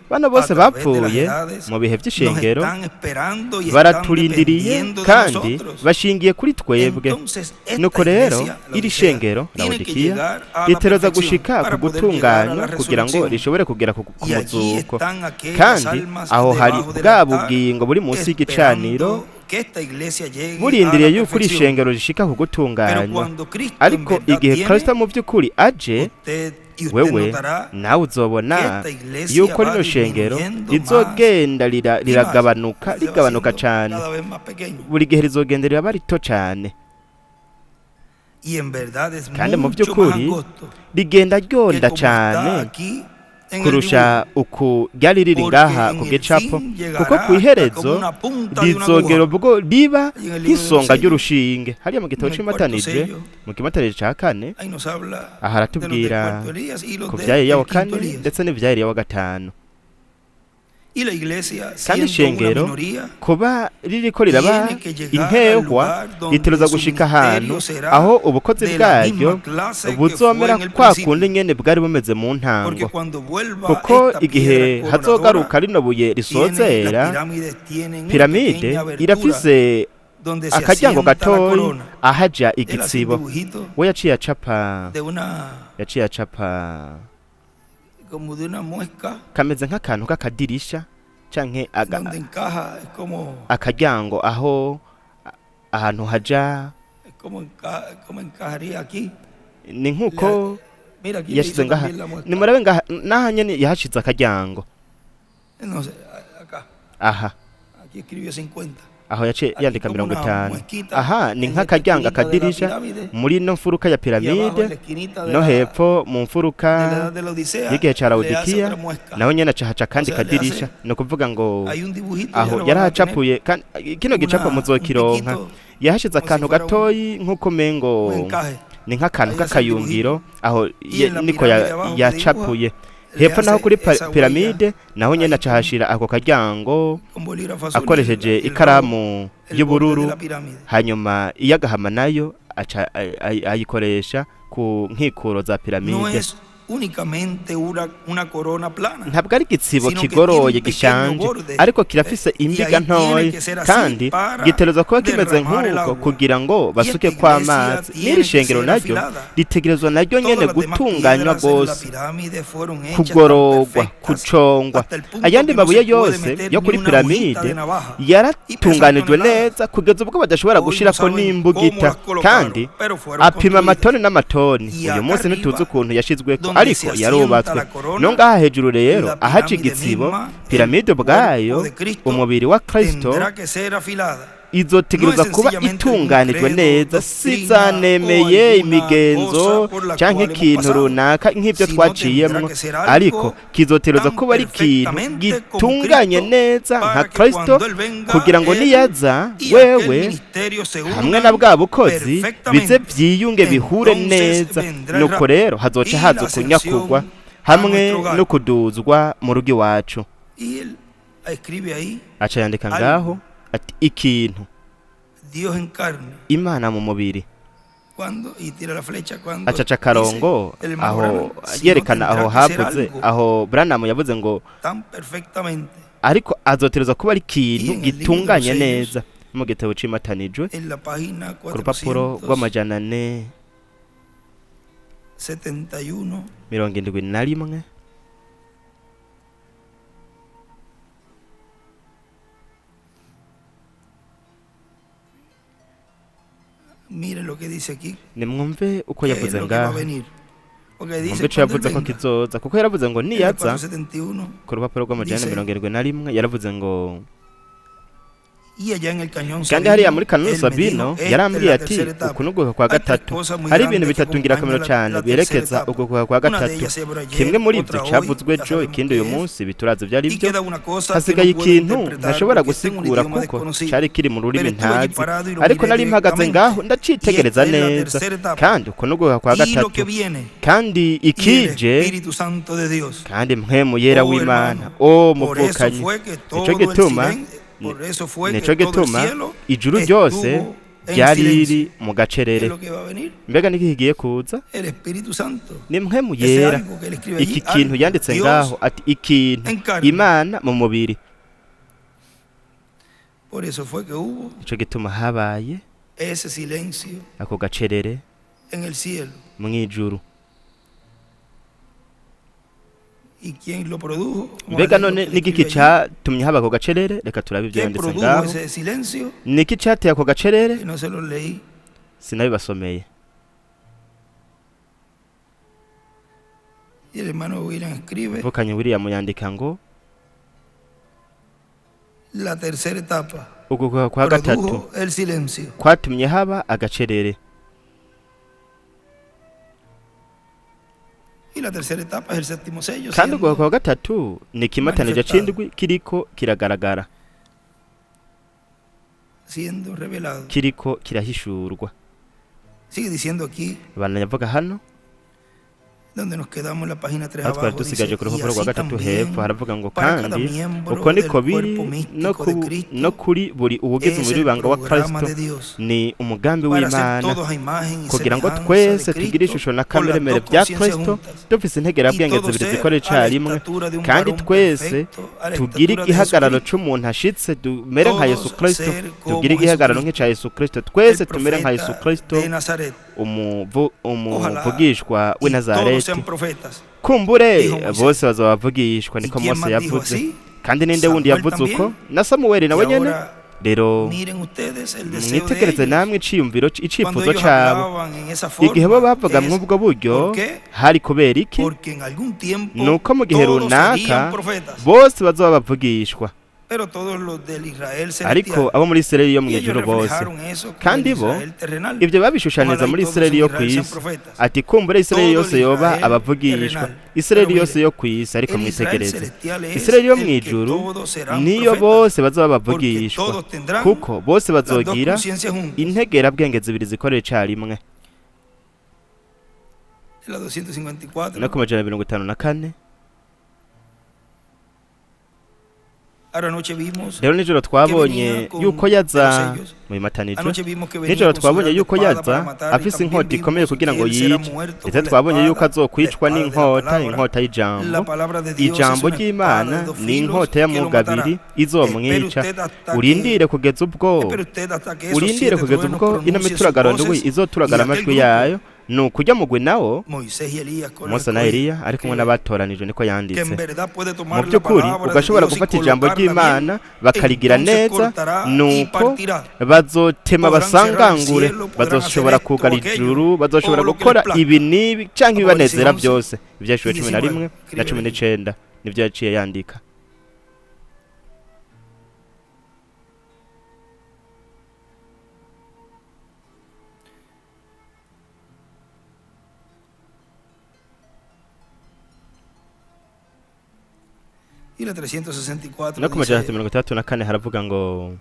bano bose bapfuye mu bihe by'ishengero baraturindiriye kandi bashingiye kuri twebwe. Nuko rero iri shengero Laodikiya riteroza gushika ku gutunganywa kugira ngo rishobore kugera ku muzuko, kandi aho hari bwa bugingo buri munsi y'igicaniro burindiriye yuko ishengero rishika ku gutunganywa. Ariko igihe Kristo mu by'ukuri aje Y usted wewe notará nawe uzobona que esta iglesia yuko va rino shengero disminuyendo rizogenda más riragabanuka se va rigabanuka haciendo cane cada vez más pequeño. buri gihe rizogenda riraba rito cane Y en verdad es kandi mu mucho más by'ukuri angosto rigenda que ryonda como está cane aquí en el kurusha dibujo. uku ryari riri Porque ngaha en ku el gicapo fin llegará kuko hasta ku iherezo como una punta de una rizogera aguja. ubwo riba Ahí en el libro de los nk'isonga sellos, ry'urushinge hariya mu gitabo en el c'imatanije cuarto sello, mu kimatanije ca kane ahí nos habla aha de los del aratubwira cuarto Elías y los ku del vya Eliya wa quinto kane Elías. ndetse n'ivya Eliya wa gatanu Y la iglesia, kandi siendo una ishengero minoría, kuba ririko riraba tiene que llegar al inkehwa lugar donde ritegerezwa su gushika ministerio ahantu será aho ubukozi de la bwaryo misma clase que buzomera fue en el kwa principio. kundi nyene bwari bumeze mu Porque ntango cuando vuelva kuko esta igihe piedra hazogaruka coronadora, rino buye las risozera pirámides tienen una piramide pequeña abertura irafise donde se akaryango asienta la gatoyi corona. ahaja Él hace un igitsibo dibujito we yaciye acapa de una, como de una muesca kameze nk'akantu k'akadirisha canke donde encaja, es como akaryango aho ahantu haja como encajaría aquí. ni nk'uko Mira, aquí le yashize hizo ngaha también la muesca. nimurabe ngaha naha nyene yahashize akaryango No sé, acá. aha Aquí escribió 50. aho yaciye Aquí yandika como una 50 muesquita aha ni en nk'akaryango esta esquinita de la akadirisha pirámide, muri ino mfuruka ya y abajo en la piramide esquinita de no la- hepfo mu de la mfuruka edad de la Odisea, y'igihe ca le hace Laodikiya otra muesca. naho nyene acahaca akandi O sea, le kadirisha hace- ni ukuvuga ngo Hay un dibujito, ya aho lo van a tener, yarahacapuye kandi kino gicapo un muzokironka piquito, yahashize como akantu si fuera gatoyi nk'uko mengo un encaje. ni nk'akantu Ahí hace k'akayungiro aho Y en la niko pirámide abajo yacapuye le hepfo naho hace kuri esa piramide huella naho nyene ahí acahashira ako karyango con bolígrafo azul, akoresheje el ikaramu rojo, el y'ubururu borde de la pirámide. hanyuma iy'agahama nayo ayikoresha ku nkikuro za No piramide es únicamente una corona plana. ntabwo ari igitsibo sino que kigoroye tiene un gishanje pequeño borde, ariko kirafise y imbiga ahí tiene ntoyi que ser así kandi para gitegerezwa kuba kimeze derramar el nk'uko agua. kugira ngo basuke Y esta kwa iglesia amazi tiene n'iri que shengero ser naryo afilada. ritegerezwa naryo nyene Todas las demás gutunganywa piedras en la rwose pirámide fueron hechas kugororwa tan perfectas kucongwa hasta el punto ayandi que no mabuye se puede yose meter yo ni kuri una hojita piramide de navaja. yaratunganijwe Y pesa neza kugeza ubwo badashobora Hoy gushirako no saben n'imbugita cómo las colocaron, kandi pero fueron apima construidas. amatoni n'amatoni Y uyu acá munsi ntituzi arriba, ukuntu yashizweko donde ariko se asienta yarubatswe la corona, no ngaha hejuru rero la ahaca pirámide igitsibo misma, piramide el ubwayo cuerpo de Cristo, umubiri wa kristo tendrá que ser afilada. izotegerezwa No es kuba sencillamente itunganijwe algún neza credo, si doctrina, zanemeye o alguna imigenzo cosa por la canke cual hemos ikintu pasado, runaka nk'ibyo sino twaciyemwo tendrá que ser algo ariko kizotegerezwa tan kuba ari ikintu perfectamente como gitunganye Cristo, neza nka para que kristo cuando Él venga, kugira ngo Él niyaza y aquel wewe ministerio se unan hamwe na bwa bukozi perfectamente. bize byiyunge bihure Entonces neza vendrá el nuko rapto rero hazoca y haza la kunyakugwa ascensión hamwe a nuestro hogar. no kuduzwa mu rugo iwacu Y él escribe ahí, aca yandika algo. ngaho ati ikintu Dios en carne. imana mu mubiri Cuando, y tira la flecha cuando acaca akarongo dice el hermano aho Branham, si yerekana no aho tendrá que ser havuze algo aho Branham yavuze ngo tan perfectamente ariko azoterezwa kuba ari ikintu Iyi ni gitunganye libro neza mu gitabo cimatanijwe en la página ku rupapuro rw'amajana 471 Mire lo que dice aquí. nimwumve uko ¿Qué es yavuze lo que va a ngaho venir? Porque mwumve dice ico cuando yavuze él ko venga, kizoza kuko yaravuze ngo en el niyaza 471, ku rupapuro rw'amajana dice, 471 yaravuze ngo y allá en el cañón kandi hariya Sabino, muri Canon él me Sabino dijo, esta yarambwiye es la ati tercera etapa. ukunuguka kwa Hay tres gatatu cosas muy hari ibintu grandes que bitatu ngirakamaro acompañan cyane la byerekeza tercera etapa. ugukuka kwa Una de gatatu ellas se habló ayer, kimwe muri otra ibyo hoy, cyavuzwe ya ejo sabemos ikindi qué uyu es. munsi biturazi byari Y byo queda una cosa que hasigaye no puedo ikintu interpretar ntashobora porque está en un gusigura idioma kuko desconocido. cyari kiri mu rurimi Pero estuve allí ntazi parado y lo ariko miré nari mpagaze directamente. ngaho Y ndacitegereza esta es la neza tercera etapa. kandi ukunuguka kwa Y lo gatatu que viene, kandi y el ikije Espíritu Santo de Dios. kandi mpwemu yera Oh, w'Imana hermano, o por eso muvukanyi fue que todo nico el gituma silencio, por eso fue nico que todo el gituma cielo ijuru ryose estuvo en ryari silencio. riri mu ¿Qué gacerere es lo que va a venir? mbega niki kigiye kuza El Espíritu Santo. ni mpwemu Ese yera algo que él escribe iki allí, kintu algo, yanditse Dios ngaho ati ikintu en carne. imana mu mubiri Por eso fue que hubo nico gituma habaye ese silencio ako gacerere en el cielo. mu ijuru ¿Y quién lo produjo? Vamos a mbega leer lo none que él nigiki escribe allí. catumye haba ako gacerere reka turabe ibyo ¿Quién yanditse produjo ngaho ese silencio? niki cateye ako gacerere Que no se lo leí. sinabibasomeye Y el hermano William escribe mvukanye William yandika ngo la tercera etapa. ugukuka kwa gatatu Produjo el silencio. kwatumye haba agacerere. Y la tercera etapa es el séptimo sello. Kandi ugukuka kwa gatatu ni ikimataniro c'indwi kiriko kiragaragara, Siendo revelado. kiriko kirahishurwa. Sigue diciendo aquí, Banavuga hano donde nos quedamos en la página 3 aho twari abajo, dusigaje dice, ku y rupapuro rwa así gatatu también hepfo haravuga ngo para cada kandi miembro uko del niko biri cuerpo místico de Cristo no kuri buri ubugize es umubiri el w'ibanga wa programa Kristo de Dios ni umugambi para hacer w'Imana todos a imagen y kugira ngo semejanza twese de tugire Cristo ishusho na con las kameremere dos bya conciencias Kristo juntas. dufise integerabwenge Y todo zibiri ser zikora a la icarimwe estatura de un kandi varón twese perfecto, a la tugire estatura de igihagararo Jesucristo. c'umuntu ashitse tumere nka Yesu Todos Kristo, ser como tugire igihagararo Jesucristo. nk'ica Yesu Kristo, twese El tumere nka Yesu profeta Kristo, de Nazaret. umuvugishwa w'i Y todos Nazareti. sean profetas. Kumbure Dijo Moisés. bose bazabavugishwa, ¿Y niko quién Mose más dijo yavuze. así? Kandi ninde wundi Samuel yavuze uko? también. Na Samueli nawe Y nyene. ahora Rero miren ustedes el deseo de mwitegereze ellos. namwe iciyumviro Cuando icifuzo ellos cabo. hablaban en esa forma, Igihe bo bavuga es mw'ubwo buryo ¿por qué? hari kubera iki? Porque en algún tiempo Nuko mu gihe todos runaka serían profetas, bose bazoba bavugishwa, pero todos los del Israel ariko celestial. abo muri Isirayeli yo mu Y ellos ijuru bose. reflejaron eso con Kandi el bo Israel terrenal. ibyo babishushaniza Ojalá y muri todos Isirayeli en yo Israel sean kw'isi. profetas. Ati kumbure Isirayeli Todo yose el yoba Israel abavugishwa, terrenal. Isirayeli Pero yose yo kw'isi, ariko El Israel mwitegereze celestial es Isirayeli yo el mu que ijuru todos serán niyo profetas, bose bazoba porque bavugishwa, todos tendrán kuko bose las dos bazogira conciencias juntas. integerabwenge zibiri zikorera icarimwe. En la 254. No ku majana 54. Ahora anoche vimos Rero nijoro twabonye yuko yaza mu imataniro. Anoche vimos que venía Nijoro con su twabonye gran yuko espada para yaza matar, y afise también inkota vimos ikomeye kugira ngo que él será yice. muerto Ndetse con la twabonye yuko espada, azokwicwa la espada de la n'inkota, palabra. inkota La y'ijambo. palabra de Dios es Ijambo una espada ry'Imana de dos ni filos inkota que lo y'amugabiri matará. izomwica. Espere usted hasta que- Urindire kugeza ubwo espere usted hasta que esos urindire siete kugeza truenos ubwo ino pronuncien mituragaro sus ndwi voces, izoturagara y aquel amajwi grupo, yayo, nuko ujya mugwi nawo Moisés y Elías con Mose los na escogidos, Eliya ari kumwe que- n'abatoranijwe niko que en yanditse. verdad puede Mu tomar la by'ukuri palabra de ugashobora Dios y gufata ijambo colocarla ry'Imana bien, bakarigira entonces neza, cortará y nuko partirá. bazotema Podrán cerrar basangangure, el cielo, podrán bazoshobora hacer esto kugara o aquello, ijuru, bazoshobora todo lo que gukora les plazca. ibi n'ibi canke ibibanezera Apocalipsis byose. Ivyashuwe 19 11 na 19 nivyo yaciye yandika. Y la 364 No ku majana dice, 34 haravuga ngo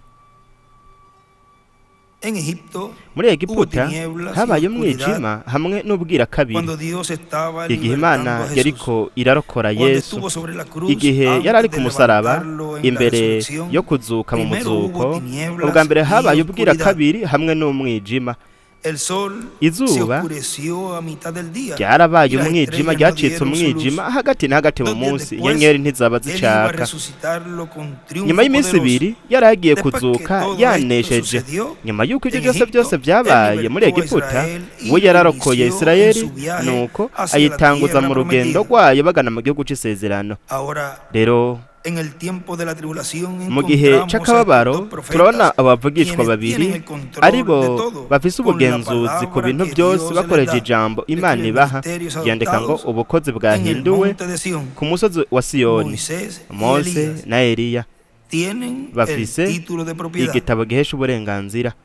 en Egipto muri Egiputa hubo tinieblas y habaye oscuridad umwijima hamwe n'ubwira kabiri. cuando Dios estaba Igihe libertando Imana a Jesús. yariko irarokora Cuando Yesu, estuvo sobre la cruz, igihe antes yari ari de ku musaraba levantarlo en la imbere resurrección, yo kuzuka mu primero muzuko, hubo tinieblas ubwa mbere habaye y ubwira oscuridad. kabiri hamwe n'umwijima. El sol Izuba se oscureció a mitad del día. Ryarabaye y las umwijima, estrellas no ryacitse dieron su umwijima luz. hagati na hagati mu Dos días munsi, después, inyenyeri ntizaba Él iba a zicaka. resucitarlo con triunfo Nyuma y'iminsi poderoso. ibiri yari agiye Después que kuzuka todo yanesheje. esto sucedió, Nyuma y'uko ibyo en byose Egipto, byose byabaye él muri libertó a Egiputa, Israel y we yararokoye inició Isirayeli, en su viaje nuko hacia la ayitanguza tierra mu rugendo prometida. rwayo bagana mu gihugu c'isezerano. Ahora, Rero en el tiempo de la tribulación mu gihe encontramos a c'akababaro estos dos profetas turabona abavugishwa quienes babiri tienen el control ari de bo todo, bafise con la ubugenzuzi ku palabra bintu que byose Dios les bakoresheje da. ijambo Imana Escribe ibaha. ministerios Yandika ngo adoptados ubukozi en el bwahinduwe monte de Sión. ku musozi wa Siyoni. Moisés y Mose Elías na Eliya tienen el bafise título de propiedad. igitabo gihesha uburenganzira.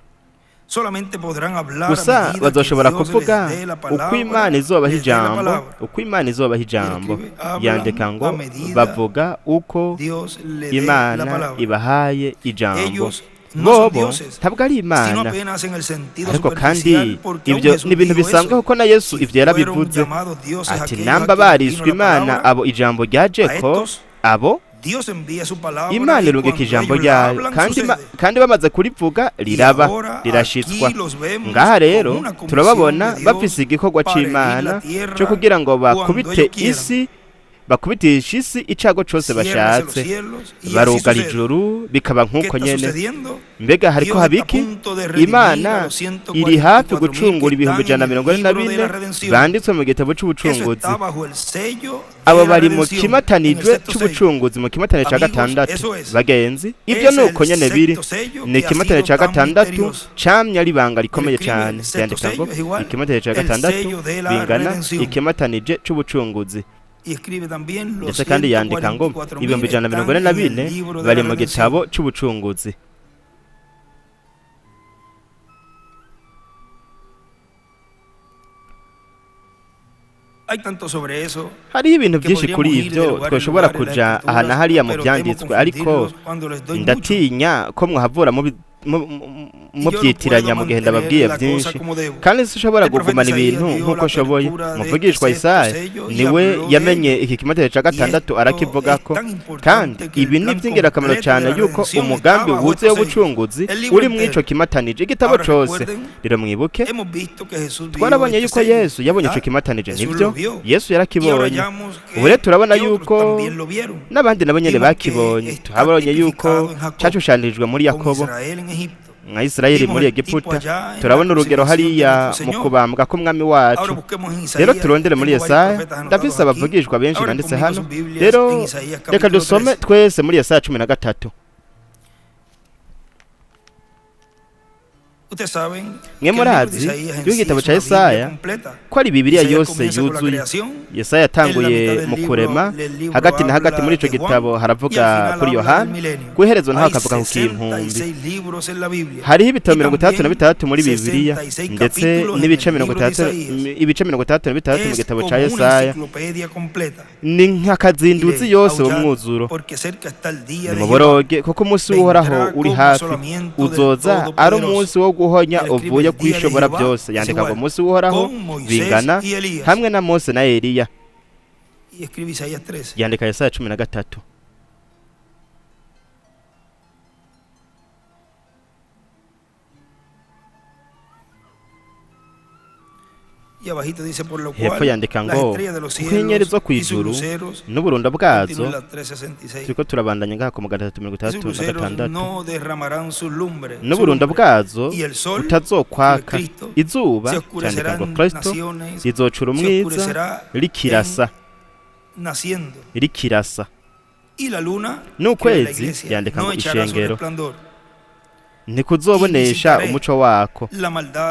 Solamente podrán hablar Gusa a medida que bazoshobora Dios kuvuga les dé la uko palabra, Imana izobaha les dé la ijambo, palabra. uko Imana izobaha ijambo. Hablan Yandika ngo a medida bavuga uko Dios le dé la Imana palabra. ibahaye ijambo. Ellos no son Bobo dioses, ntabwo ari sino Imana, apenas en el sentido ariko kandi superficial, porque aún ibyo Jesús ni ibintu dijo bisanzwe eso. kuko na Yesu Si ibyo fueron yarabivuze llamados dioses ati aquellos namba a quienes bariswe vino la Imana palabra, abo ijambo ryajeko a estos abo Dios envía su palabra Imana y irungika cuando ijambo ellos la ryayo hablan, kandi sucede. kandi bamaze kurivuga Y riraba ahora rirashitswa. aquí los vemos Ngaha rero con una comisión turababona de Dios bafise igikorwa para herir c'Imana la tierra cyo kugira ngo cuando bakubite ellos quieran. isi, bakubitisha isi icago cose Ciérrase los bashatse, cielos, y así barugara sucede. ijuru bikaba ¿Qué nk'uko está nyene. sucediendo? Mbega hariko Dios está a habiki? punto de redimir Imana a los iri hafi 144,000 gucungura que ibihumbi están en el 144 libro de la redención. banditswe mu gitabo Eso c'ubucunguzi. está bajo el sello Abo de la bari mu redención, en el kimatanijwe sexto sello. c'ubucunguzi, mu kimatane ca Amigos, gatandatu. eso es. Bagenzi, Ese ibyo es nuko el nyene biri. sexto sello Ni que ha ikimatane sido ca tan gatandatu misterioso. camye ari ibanga rikomeye Escribe cane. el sexto Yandika ngo sello es igual, ikimatane ca el gatandatu sello de la bingana redención. ikimatanije c'ubucunguzi. ndetse kandi yandika ngo ibihumbi 144 bari mu gitabo cy'ubucunguzi. Hariho ibintu byinshi kuri ibyo twashobora kuja aha na hariya mu byanditswe, ariko ndatinya ko mwahavura mubyitiranya mu gihe ndababwiye byinshi, kandi sinshobora kugumana ibintu nk'uko nshoboye. Muvugishwa Isaya niwe yamenye iki kimatero cya 6 arakivuga ko, kandi ibi ni iby'ingirakamaro cyane yuko umugambi wuzuye w'ubucunguzi uri mu ico kimatanije igitabo cyose. Rero mwibuke, twarabonye yuko Yesu yabonye ico kimatanije, nibyo Yesu yarakibonye. Ubu rero turabona yuko n'abandi nabo nyene bakibonye. Turabonye yuko cyacushanirijwe muri Yakobo nka Isirayeli muri Egiputa. Turabona urugero hariya mu kubambwa k'umwami wacu. Rero turondere muri Yesaya, ndafise abavugishwa benshi banditse hano. Rero reka dusome twese muri Yesaya 13. Mwe murazi yuko igitabo cya Yesaya ko ari Bibiliya yose yuzuye. Yesaya yatanguye mu kurema, hagati na hagati muri ico gitabo haravuga kuri Yohana, guherezo naho akavuga ku kintumbi. Hariho ibitabo 36 muri Bibiliya, ndetse n'ibice 36 mu gitabo cya Yesaya. Ni nk'akazinduzi yose wo mwuzuro. Nimuboroge kuko umunsi w'Uhoraho uri hafi, uzoza ari umunsi wo guhonya uvuye kwishobora byose. Yandika ngo umunsi w'Uhoraho bingana hamwe na Mose na Eliya. Yandika Yesaya 13. Hepfo yandika ngo inyenyeri zo kw'ijuru n'uburundo bwazo, turiko turabandanya ngaha ku 336, n'uburundo bwazo utazokwaka izuba, cyandika ngo Kristo rizocura umwiza rikirasa, n'ukwezi yandika ngo ishengero ntikuzobonesha umuco wako,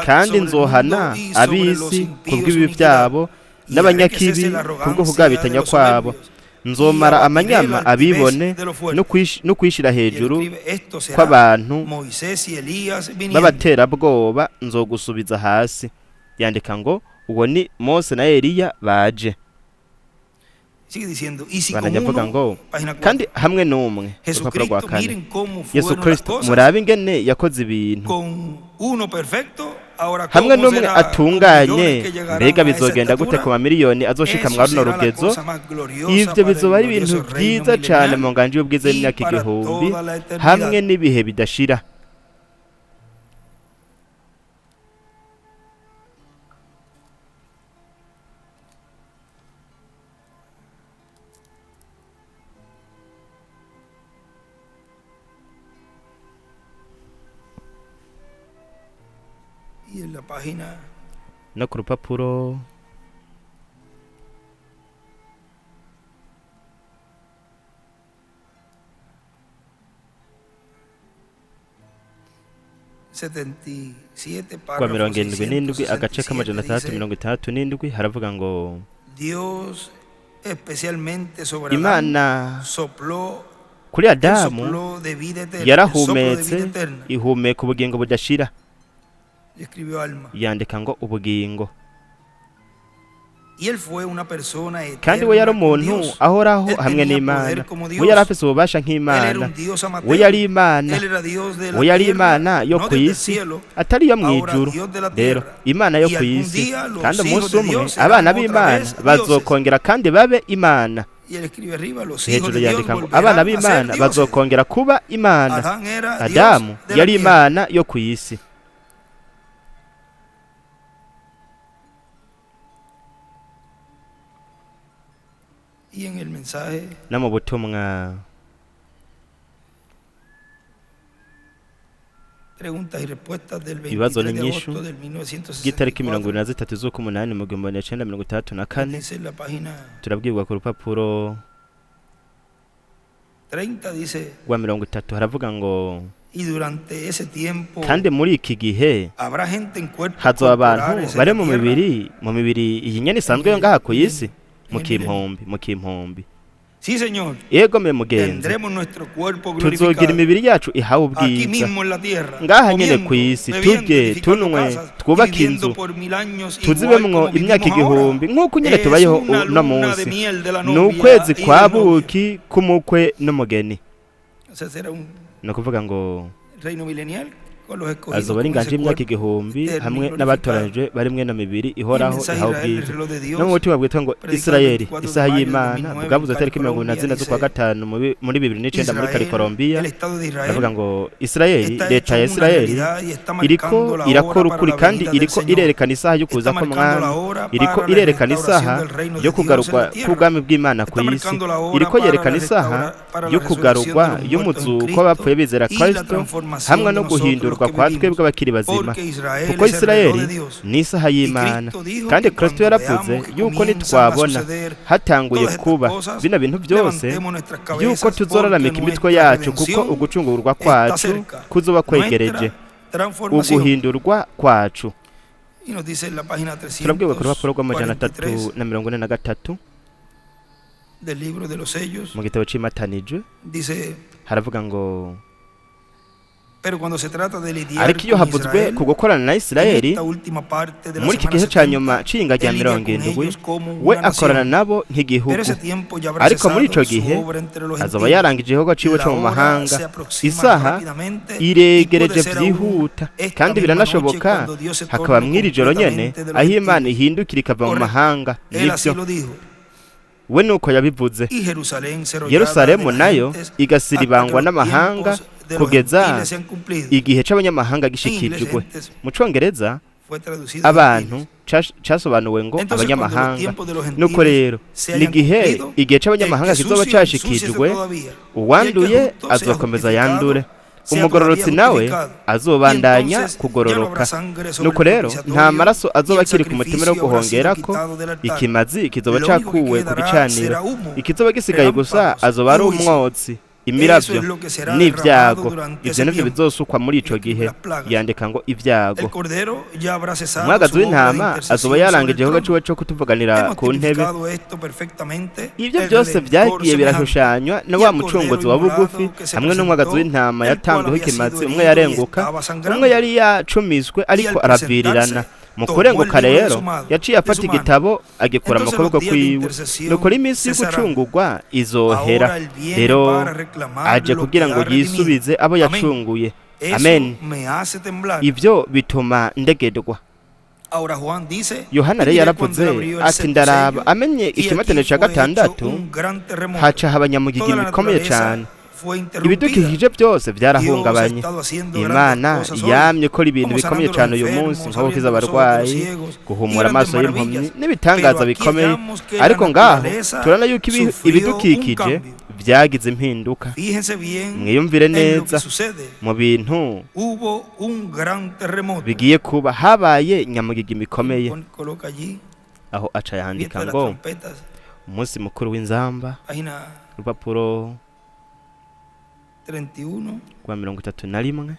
kandi nzohana ab'isi kubw'ibibi byabo n'abanyakibi kubwo kugabitanya kwabo. Nzomara amanyama abibone no kwishira hejuru kw'abantu b'abaterabwoba nzogusubiza hasi. Yandika ngo uwo ni Mose na Eliya baje. Banavuga ngo kandi hamwe n'umwe, urupapuro rwa 4, Yesu Kristo murabe ingene yakoze ibintu hamwe n'umwe atunganye. Mbega bizogenda gute ku mamiliyoni azoshika mwa runo rugezo? Ivyo bizoba ari ibintu byiza cyane mu nganje y'ubwiza y'imyaka 1000 hamwe n'ibihe bidashira. No ku rupapuro kwa 77 agace k'amajana 367 haravuga ngo Imana kuri Adamu yarahumetse ihumeka ubugingo budashira. Yandika ngo ubugingo, kandi we yari umuntu ahoraho hamwe n'Imana. We yari afise ububasha nk'Imana. We yari Imana yo ku isi, atari yo mu ijuru. Rero Imana yo ku isi, kandi umunsi umwe abana b'Imana bazokongera kandi babe Imana. Hejuru yandika ngo abana b'Imana bazokongera kuba Imana. Adamu yari Imana yo ku isi. No mu butumwa ibibazo n'inyishu bw'itariki 23 z'ukumunani mu 1934 turabwirwa ku rupapuro rwa 30 haravuga ngo kandi muri iki gihe hazoba abantu bari mu mibiri iyi nyene isanzwe yo ngaha ku isi. mukimpombi Sí, Señor. yego me mugenzi Tendremos nuestro cuerpo tuzogira glorificado imibiri yacu ihawe aquí ubwiza mismo en la tierra, ngaha nyene comiendo, kw'isi bebiendo, turye edificando tunwe casas, twubake viviendo inzu por 1000 años igual tuzibemwo como imyaka vivimos ahora. igihumbi nk'uko nyine Es tubayeho una uno luna de munsi miel de la ni novia ukwezi y del kwa novio. buki k'umukwe n'umugeni Ese será un ni ukuvuga ngo reino milenial con los escogidos azoba ari con inganje ese y'imyaka cuerpo igihumbi eterno y hamwe glorificado. n'abatoranijwe bari mwe na mibiri ihoraho mensaje ihawe Israel, el ubwiza reloj de Dios, no mu butumwa bwitwa ngo predicado Isirayeli 24 de isaha mayo de y'Imana 2009 bwavuze en tariki Cali, 40 Colombia, z'ukwa dice, gatanu muri 2009 muri Cali Israel, Colombia el Estado de Israel, bavuga ngo Isirayeli está leta hecho ya una Isirayeli realidad y está iriko marcando la irakora hora ukuri para la kandi venida del iriko Señor. irerekana isaha yo kuza Está marcando la k'umwami hora iriko para la irerekana restauración isaha del reino de yo Dios en kugarurwa la tierra. k'ubwami bw'Imana ku Está isi marcando la hora iriko para yerekana la isaha para la yo resurrección kugarurwa de los muertos en y'umuzuko Cristo w'abapfuye bizera y la Kristo transformación hamwe de no nosotros guhindurwa que kwa vivimos. twebwe abakiri bazima Porque Israel kuko es el reloj Isirayeli de Dios. ni isaha y'Imana Cristo dijo kandi que Kristo cuando yaravuze veamos que yuko comienzan a nitwabona suceder hatanguye todas estas kuba cosas, bino bintu byose levantemos nuestras cabezas yuko tuzoraramika porque imitwe nuestra yacu kuko redención ugucungurwa está kwacu cerca. kuzoba kwegereje Nuestra transformación. uguhindurwa kwacu Y nos dice en la página turabwiwe ku rupapuro rw'amajana 343 343 del libro de los sellos, mu gitabo c'imatanije dice, haravuga ngo pero cuando se trata de lidiar ariko iyo con havuzwe Israel, ku gukorana na en Isirayeli esta última parte de la muri iki semana gihe ca 70, nyuma c'iyinga rya él lidia con 70 ellos como we una akorana nación. nabo nk'igihugu Pero ese tiempo ya habrá ariko muri ico cesado su gihe obra entre los azoba gentiles. yarangije igikorwa ciwe La co mu hora mahanga se aproxima isaha rápidamente iregereje y puede ser vyihuta aún esta kandi misma biranashoboka noche cuando Dios se hakaba torne mw'iri joro nyene completamente de los aho Imana gentiles. ihindukira ikava mu Correcto. mahanga Él así nivyo lo dijo. we nuko yabivuze Y Jerusalén será Yerusalemu hollada de nayo las gentes igasiribangwa hasta que los n'amahanga tiempos de los kugeza gentiles sean cumplidos. igihe c'abanyamahanga En inglés, gishikijwe gentes mu congereza fue traducido abantu gentiles. casobanuwe ngo Entonces, cuando los abanyamahanga tiempos de los nuko gentiles rero se hayan n'igihe cumplido, igihe c'abanyamahanga el que kizoba sucio, cashikijwe ensúciese todavía. uwanduye Y el que justo sea azokomeza justificado, yandure sea umugororotsi todavía nawe justificado. azobandanya Y entonces, kugororoka ya no habrá sangre sobre nuko el rero propiciatorio, nta maraso azoba y el akiri ku mutemero wo sacrificio habrá sido guhongerako quitado del altar. ikimazi kizoba Lo único que cakuwe ku quedará gicaniro será humo, ikizoba gisigaye gusa relámpagos, azoba ari y juicio. umwotsi imiravyo Eso es lo que será n'ivyago derramado durante ivyo ese nivyo tiempo. bizosukwa muri ico Y gihe las plagas. yandika ngo ivyago El cordero ya habrá cesado umwagazi su obra de w'intama intercesión azoba sobre el yarangije igikorwa trono. ciwe co kutuvuganira Hemos ku ntebe tipificado esto perfectamente. ivyo El byose Redentor vyagiye semejante birashushanywa na y wa al mucunguzi cordero wa bugufi inmolado que se hamwe n'umwagazi presentó, w'intama el cual yatanzweho había ikimazi sido umwe herido y yarenguka estaba sangrando. umwe yari yacumiswe ariko al aravirirana presentarse, mu tomó kurenguka el libro de rero su mano, yaciye afata de su mano. igitabo agikura mu Entonces kuboko los días de kwiwe intercesión nuko iminsi cesarán. y'ugucungurwa izohera Ahora él viene rero para reclamar aje lo kugira que ngo ha redimido. yisubize abo Amén. yacunguye Eso amen me hace temblar. ivyo bituma ndegedwa Ahora Juan dice, Yohana rero "Y miré yaravuze cuando él abrió el ati sexto ndaraba sello, amenye y ikimatane aquí ca fue gatandatu hecho un gran terremoto. haca habanyamugigi Toda la bikomeye naturaleza cane fue interrumpida. ibidukikije byose Dios ha byarahungabanye estado haciendo imana grandes cosas hoy, yamye ikora ibintu como bikomeye sanando cane los uyu enfermos, munsi nko gukiza abriendo los ojos de los abarwayi ciegos, guhumura y amaso grandes y'impumyi maravillas. n'ibitangaza Pero aquí bikomeye hallamos que la ariko ngaho naturaleza turabona yuko sufrió ibidukikije un cambio. vyagize impinduka Fíjense bien mwiyumvire en lo neza que sucede. mu bintu Hubo un gran terremoto. bigiye kuba habaye nyamugigi mikomeye Coloca allí, aho aca yandika fiesta de las ngo trompetas, umunsi mukuru w'inzamba página urupapuro 31. rwa 31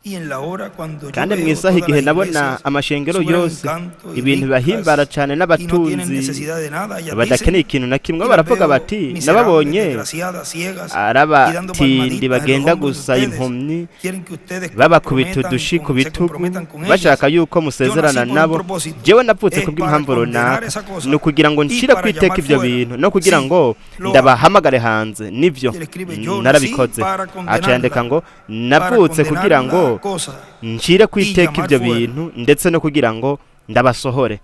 Y en la hora cuando yo kandi veo mwisaha todas igihe las nabona iglesias amashengero suenan yose canto y ibintu ricas bahimbara cane y no tienen n'abatunzi necesidad de nada, ellas badakeneye dicen, ikintu na kimwe y las baravuga veo bati miserables, nababonye desgraciadas, ciegas, y dando arabatindi palmaditas en bagenda los hombros de gusa ustedes. impumyi Quieren que ustedes babakubita comprometan udushi ku con- se bitugu comprometan con ellas. bashaka yuko Yo musezerana nací por un nabo propósito. jewe navutse Es kubw'impamvu para condenar runaka esa cosa ni ukugira ngo y nshire para kwiteka llamar ivyo fuera. bintu no kugira Sí, ngo lo ndabahamagare hanze nivyo Y él escribe, yo narabikoze nací para condenarla, aca yandika ngo para navutse kugira condenar ngo la cosa nshire kwiteka llamar ivyo fuera. bintu ndetse no kugira ngo ndabasohore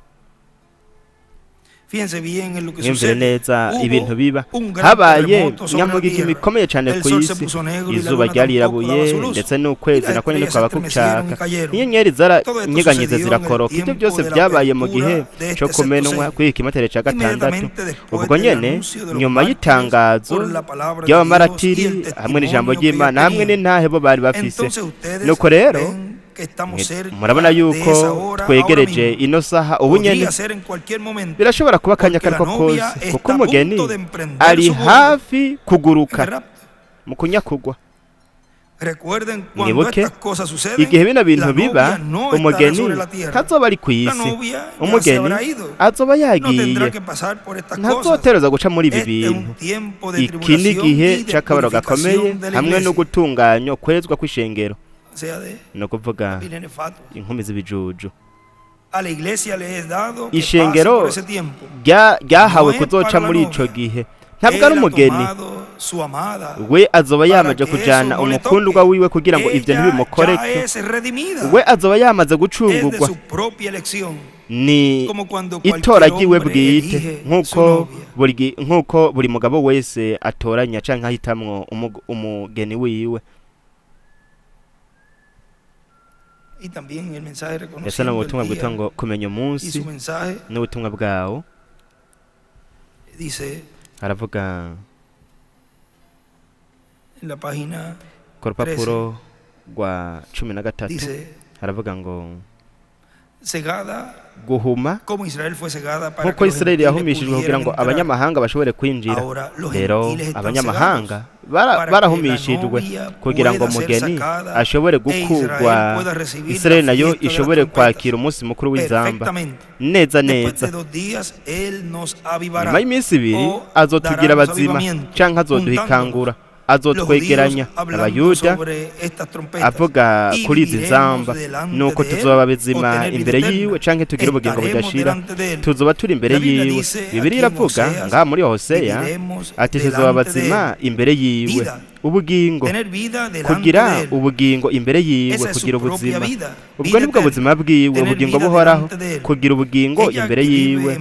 Fíjense bien en lo que mwumvire sucede. neza Hubo ibintu biba un gran habaye terremoto sobre la nyamugigi tierra. mikomeye cane El ku sol se isi puso negro y la izuba luna ryarirabuye tampoco daba su luz. ndetse n'ukwezi Y las nako nyene estrellas kwaba se estremecieron y kucaka cayeron. inyenyeri Todo esto zaranyeganyize sucedió en el zirakoroka ivyo tiempo byose de la vyabaye mu apertura gihe de este co kumenwa sexto kw'iki kimatere ca gatandatu Inmediatamente después ubwo del nyene anuncio de los nyuma mártires y'itangazo por la palabra de ry'abamaratiri Dios y el hamwe n'ijambo testimonio que ry'Imana ellos hamwe tenían. n'intahe bo bari bafise Entonces ustedes nuko rero ven murabona yuko twegereje ino saha ubu nyene birashobora kuba akanya kariko kose kuko umugeni ari hafi kuguruka mu kunyakugwa. Mwibuke igihe bino bintu biba umugeni ntazoba ari kw'isi, umugeni azoba yagiye, ntazotereza guca muri ibi bintu. Iki ni igihe c'akabaro gakomeye hamwe no gutunganywa kwezwa kw'ishengero, no kuvuga inkumi z'ibijuju. Ishengero ryahawe kuzoca muri ico gihe, ntabwo ari umugeni we azoba yamaze kujana umukundwa wiwe kugira ngo ivyo ntibimukoreke. We azoba yamaze gucungurwa, ni itora ryiwe bwite, nk'uko buri mugabo wese atoranya canke ahitamwo umugeni wiwe. Ese ni ubutumwa bwitwa ngo kumenya umunsi n'ubutumwa bwawo. Aravuga ku rupapuro rwa 13 haravuga ngo guhuma nk'uko Isirayeli yahumishijwe kugira ngo abanyamahanga bashobore kwinjira. Rero abanyamahanga barahumishijwe kugira ngo umugeni ashobore gukurwa, Isirayeli nayo ishobore kwakira umunsi mukuru w'inzamba neza neza. Nyuma y'iminsi 2 azotugira abazima canke azoduhikangura, azotwegeranya abayuda. Avuga kuri izi nzamba nuko tuzoba bazima imbere yiwe canke tugira ubugingo budashira, tuzoba turi imbere yiwe. Bibiliya iravuga ngaha muri Hoseya ati tuzoba bazima imbere yiwe, ubugingo, kugira ubugingo imbere yiwe, kugira ubuzima. Ubwo nibwo buzima bwiwe, ubugingo buhoraho, kugira ubugingo imbere yiwe.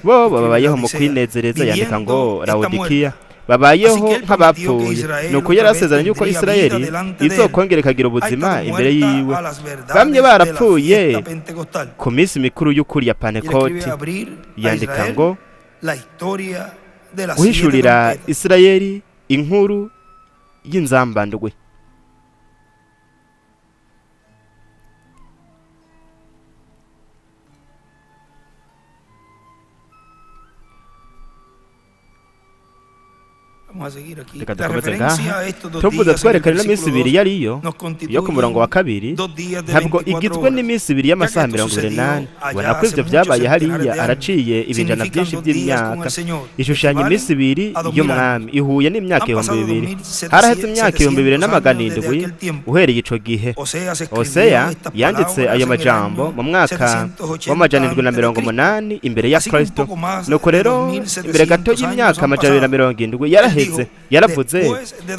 Bo babayeho mu kwinezereza, yandika ngo Laodikiya, babayeho nk'abapfuye. Nuko yari asezeranye yuko Isirayeli izokongera ikagira ubuzima imbere yiwe. Bamye barapfuye ku minsi mikuru y'ukuri ya Pentekoti, yandika ngo guhishurira Isirayeli inkuru y'inzambandwe. Reka dukomeze ngaha tuvuze twerekana n'iminsi 2 yariyo yo ku murongo wa 2, ntabwo igizwe n'iminsi 2 y'amasaha 28. Ubona ko ivyo vyabaye hariya araciye ibinjana byinshi by'imyaka. Ishushanya iminsi 2 y'umwami ihuye n'imyaka 2000. Haraheze imyaka 2700 uhereye ico gihe. Hoseya yanditse ayo majambo mu mwaka wa 780 imbere ya Kristo. Nuko rero imbere gato y'imyaka 270 yaravuze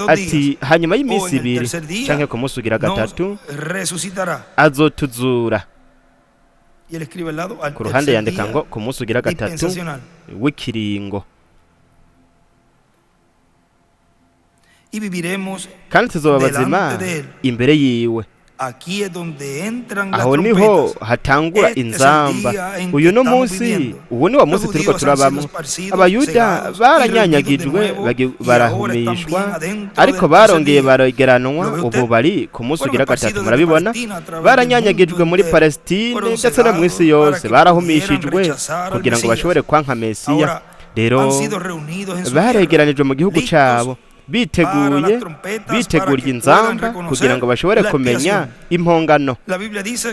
ati hanyuma y'iminsi 2 canke ku munsi ugira 3 azotuzura. Ku ruhande yandika ngo ku munsi ugira 3 w'ikiringo, kandi tuzoba bazima imbere yiwe. Aho niho hatangura inzamba. Uyu no munsi, ubu ni wa munsi turiko turabamo. Abayuda baranyanyagijwe barahumishwa, ariko barongeye baregeranwa. Ubu bari ku munsi ugira 3, murabibona. Baranyanyagijwe muri Palestine ndetse no mw'isi yose, barahumishijwe kugira ngo bashobore kwanka Mesiya. Rero baregeranijwe mu gihugu cabo, biteguriye inzamba kugira ngo bashobore kumenya impongano.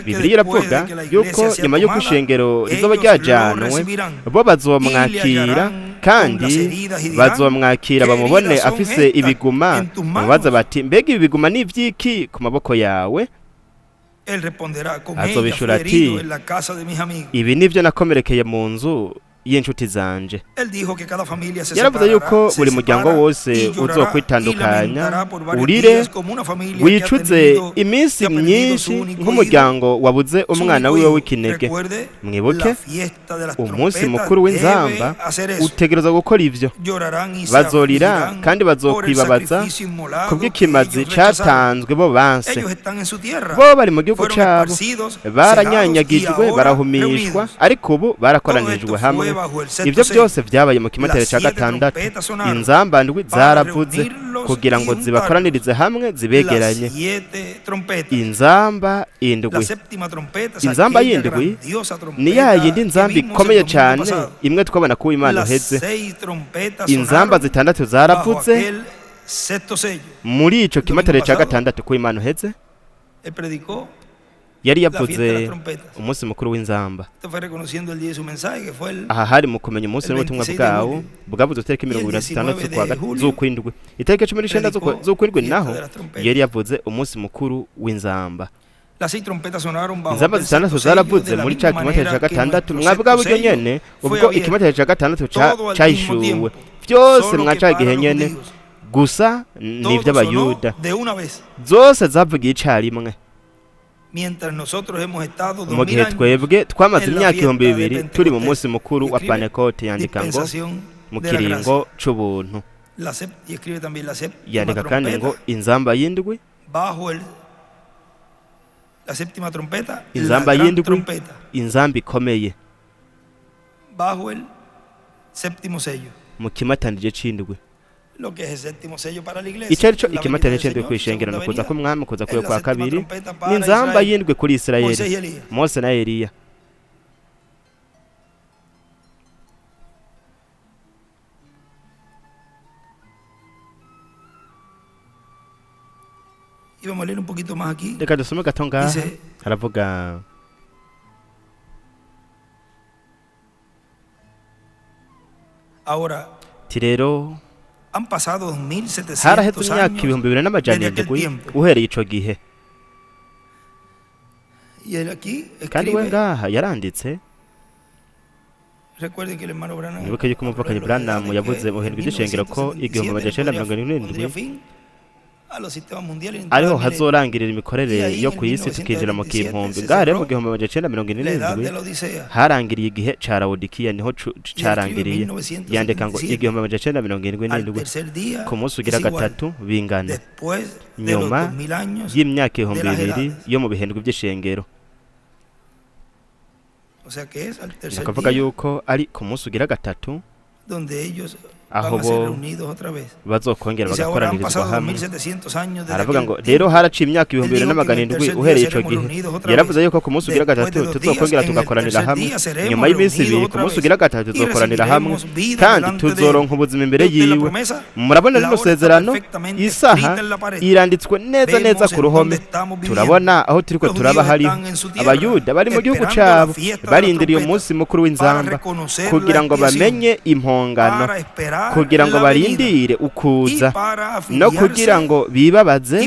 Bibiliya iravuga yuko nyuma y'uko ishengero rizoba ryajanwe, bo bazomwakira, kandi bazomwakira bamubone afise ibiguma. Bamubaza bati mbega ibi biguma ni ivy'iki ku maboko yawe? Azobishura ati ibi nivyo nakomerekeye mu nzu y'inshuti zanje. Yaravuze yuko buri muryango wose uzokwitandukanya, urire wicuze iminsi myinshi nk'umuryango wabuze umwana wiwe w'ikinege. Mwibuke umunsi mukuru w'inzamba utegereza gukora ivyo. Bazorira kandi bazokwibabaza kubw'ikimazi catanzwe bo banse. Bo bari mu gihugu cabo, baranyanyagijwe, barahumishwa, ariko ubu barakoranijwe hamwe. Ibyo byose vyabaye mu kimatero ca 6. Inzamba ndwi zaravuze kugira ngo zibakoranirize hamwe zibegeranye inzamba indwi. Inzamba y'indwi ni ya yindi nzamba ikomeye cyane imwe twabona ko Imana uheze. Inzamba zitandatu zaravuze muri ico kimatare ca gatandatu ko Imana uheze. Yari yavuze umunsi mukuru w'inzamba. Aha hari mu kumenya umunsi n'ubutumwa bwawo bwavuze itariki 26 z'ukwindwi. Itariki 19 z'ukwindwi naho yari yavuze umunsi mukuru w'inzamba. Inzamba zitandatu zaravuze muri ca kimatare ca gatandatu. Mwabwa buryo nyene ubwo ikimatare ca gatandatu cahishuwe byose mwacagihe nyene gusa ni ivy'abayuda zose zavugiye icarimwe. Mu gihe twebwe twamaze imyaka 2000 turi mu munsi mukuru wa Pentecote, yandika ngo mu kiringo c'ubuntu. Yandika kandi ngo inzamba y'indwi, inzamba y'indwi, inzamba ikomeye mu kimatanije c'indwi. Icyo cyo ikimatane cyendwe kwishengera no kuza kumwami kuza kuyo kwa kabiri n'inzamba yindwe kuri Isirayeli, Mose na Eliya. Reka dusome gato ngaha haravuga tirero haraheze imyaka 2700 uhereye ico gihe. Kandi we ngaha yaranditse, nibuke yuko umuvukanye Branham yavuze mu hindwi z'ishengero ko 1977 ariho hazorangirira imikorere yo ku isi tukinjira mu kimpumbi. Ngaha rero mu 1977 harangiriye igihe ca Laodikiya, niho carangiriye. Yandika ngo 1977 ku munsi ugira gatatu bingana nyuma y'imyaka 2000 yo mu bihindwi by'ishengero. Nakavuga yuko ari ku munsi ugira gatatu aho bo bazokongera bagakoranirizwa hamwe. Aravuga ngo rero haraciye imyaka 2700 uhereye ico gihe. Yaravuze yuko ku munsi ugira gatatu tuzokongera tugakoranira hamwe. Nyuma y'iminsi 2 ku munsi ugira gatatu tuzokoranira hamwe kandi tuzoronka ubuzima imbere yiwe. Murabona rino sezerano isaha iranditswe neza neza ku ruhome. Turabona aho turiko turaba hari abayuda bari mu gihugu cabo barindiriye umunsi mukuru w'inzamba kugira ngo bamenye impongano, kugira ngo barindire ukuza no kugira ngo bibabaze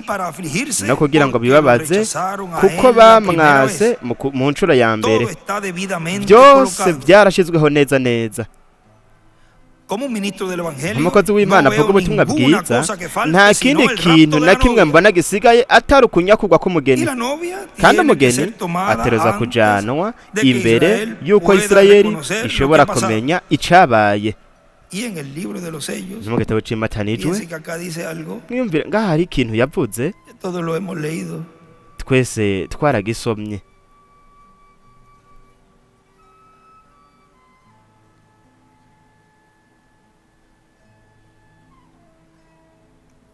kuko bamwase mu ncuro ya mbere. Byose byarashizweho neza neza. Umukozi w'Imana avuga ubutumwa bwiza, nta kindi kintu na kimwe mbona gisigaye atari ukunyakugwa k'umugeni. Kandi umugeni atereza kujanwa imbere y'uko Isirayeli ishobora kumenya icabaye. Mu gitabo cy'imatanijwe mwiyumvire ngaha hari ikintu yavuze twese twaragisomye.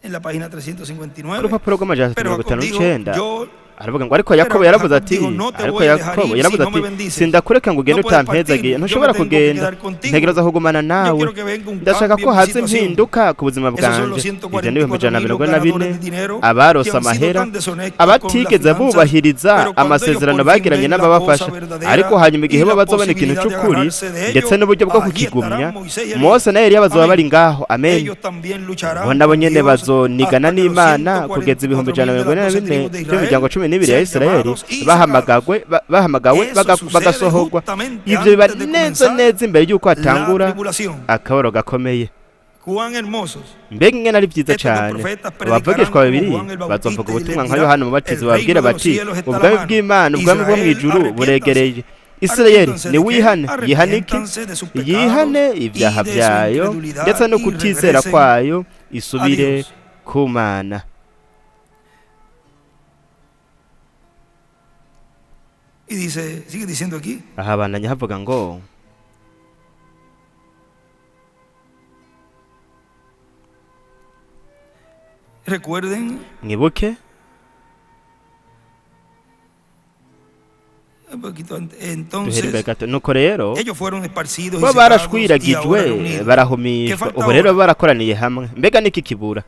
Ku rupapuro rw'amajana 359 aravuga ngo ariko Yakobo yaravuze ati sindakureka ngo ugende utampezagiye, ntushobora kugenda, ntegereza kugumana nawe. Ndashaka ko haza impinduka ku buzima bwanje. Ivyo ni 144 abarose amahera, abatigeze bubahiriza amasezerano bagiranye n'ababafasha, ariko hanyuma igihe bo bazobona ikintu c'ukuri ndetse n'uburyo bwo kukigumya, Mose na Eliya bazoba bari ngaho. Amen. Nabo nyene bazonigana n'Imana kugeza 144 by'imiryango 12 ya Isirayeli bahamagawe bagasohorwa. Ivyo biba neza neza imbere y'uko atangura akaboro gakomeye. Mbega ingene ari vyiza cane. Abavugishwa babiri bazovuga ubutumwa nka Yohana Umubatizi babwira bati ubwami bw'Imana, ubwami bwo mwijuru buregereye. Isirayeli ni wihane, yihane ibyaha byayo ndetse no kutizera kwayo isubire ku Mana. Aha bandanya havuga ngo Recuerden, mwibuke un poquito antes, duhere entonces imbere gato nuko rero ellos fueron esparcidos y bo separados y ahora barashwiragijwe reunidos. ¿Qué barahumishwa falta ubu rero ahora? barakoraniye hamwe mbega niki kibura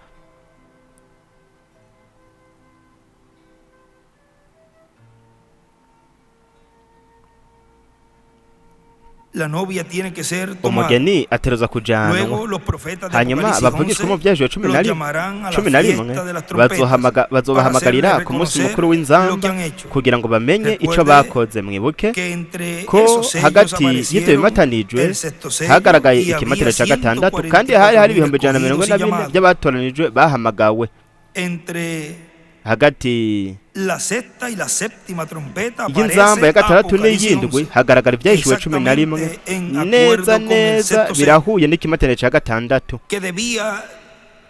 La novia tiene que ser tomada. umugeni ateruza kujanwa Luego los profetas de hanyuma Apocalipsis bavugishwa mu 11 byaje cumi los llamarán a la fiesta de las trompetas bazobahamagarira para ku munsi hacerles mukuru reconocer lo que w'inzamba han hecho. kugira ngo bamenye ico Recuerde bakoze mwibuke que entre ko esos sellos hagati y'ibyo aparecieron bimatanijwe el sexto sello hagaragaye y ikimatiro había cya gatandatu 144,000 kandi hari ibihumbi ijana na mirongo ine na bine llamados. by'abatoranijwe bahamagawe Entre hagati la sexta y la séptima trompeta y'inzamba ya aparece gatandatu Apocalipsis n'iyindwi 11. hagaragara ibyahishuwe cumi na rimwe Exactamente en neza acuerdo con el neza sexto sello. birahuye n'ikimatiro cya gatandatu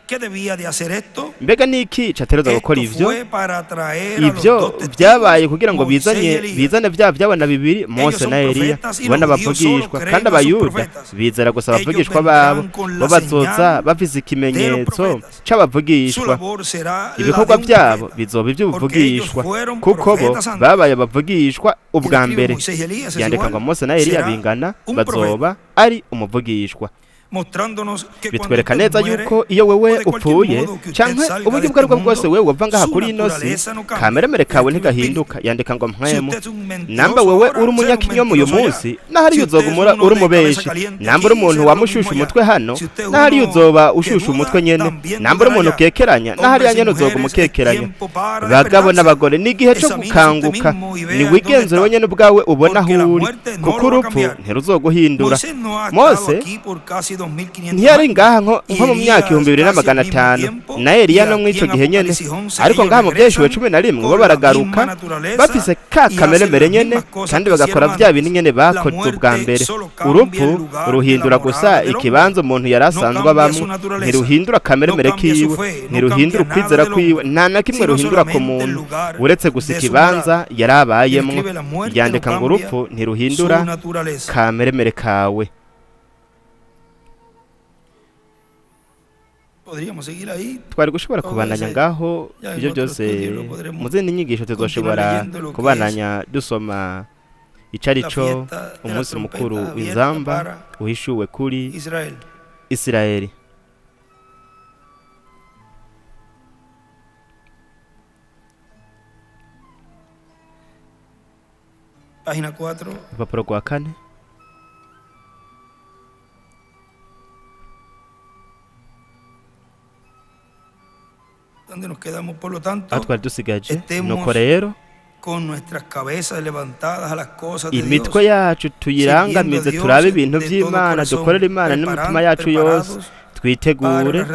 ¿Qué debía de hacer esto? mbega niki categerezwa gukora Esto ivyo fue para traer a los ivyo dos testigos, byabaye kugira ngo Moisés y bizanye Elías. bizane bya byabona bibiri Mose son na Eliya profetas y bona los judíos solo bavugishwa creen kandi a sus abayuda profetas. bizera gusa Ellos abavugishwa vendrán babo con bo la bazoza señal bafise de ikimenyetso los profetas. Su c'abavugishwa labor será la ibikorwa de un byabo profeta. bizoba Porque ellos iby'ubuvugishwa fueron kuko bo profetas antes. babaye abavugishwa Y ubwa describe mbere Moisés y Elías, es yandika igual. ngo Mose na Eliya Será bingana un bazoba ari umuvugishwa mostrándonos que cuando bitwereka usted neza muere, yuko iyo wewe o de cualquier upfuye modo que usted canke salga uburyo de ubwo aribwo este bwose mundo, wewe wava ngaha su kuri ino si naturaleza no cambia. kameremere kawe Escribe ntigahinduka yandika ngo Si mpwemu usted es un mentiroso namba wewe ahora, uri sea un umunyakinyomu uyu mentiroso munsi allá. nahari Si usted es uzogumura uno uri de cabeza umubeshi caliente namba uri aquí, umuntu será lo wamushusha mismo umutwe allá. hano Si usted es nahari uno uzoba que ushusha duda, umutwe nyene también namba uri dudará umuntu allá. ukekeranya nahari Hombres y nyene uzoguma mujeres, es ukekeranya tiempo para bagabo despertarse. n'abagore ni igihe cyo Examínese gukanguka usted mismo y vea niwigenzure dónde wenyene ubwawe ubona Porque la aho uri muerte no kuko lo va a urupfu cambiar. ntiruzoguhindura Moisés no ha Mose estado aquí por casi 2500 ntiyari años. ngaha nko Y mu myaka Elías 2500 casi al mismo tiempo, na Eliya y no aquí mw'ico en gihe nyene Apocalipsis 11 ariko ellos ngaha mu byeshuwe regresan 11 bo con la baragaruka misma naturaleza bafise ka y kamere hacen mbere las nyene mismas cosas kandi que bagakora hicieron bya bintu antes. nyene La bakoze ubwa muerte mbere solo cambia urupfu el lugar de ruhindura la gusa morada del ikibanza umuntu yari No asanzwe cambia abamo su naturaleza. ntiruhindura kamere No mbere cambia su kiwe fe. No ntiruhindura cambia ukwizera nada del kwiwe hombre. nta na kimwe Sino ruhindura ku solamente el muntu lugar uretse gusa de su ikibanza morada. yari abayemwo Describe la muerte, yandika no ngo cambia urupfu ntiruhindura su naturaleza. kameremere kawe Podríamos seguir ahí. twari gushobora Todo kubananya ese- ngaho ya en ibyo otro byose estudio lo podremos mu zindi nyigisho tuzoshobora leyendo lo que kubananya dusoma icari La co fiesta de la umunsi trompeta mukuru abierta w'inzamba para uhishuwe kuri Israel. Isirayeli Página 4. urupapuro rwa 4 Donde nos quedamos, por lo tanto, aho twari dusigaje estemos nuko rero con nuestras cabezas levantadas a las cosas de Dios. imitwe yacu tuyirangamize turabe ibintu by'Imana dukorera Imana n'imitima yacu yose twitegure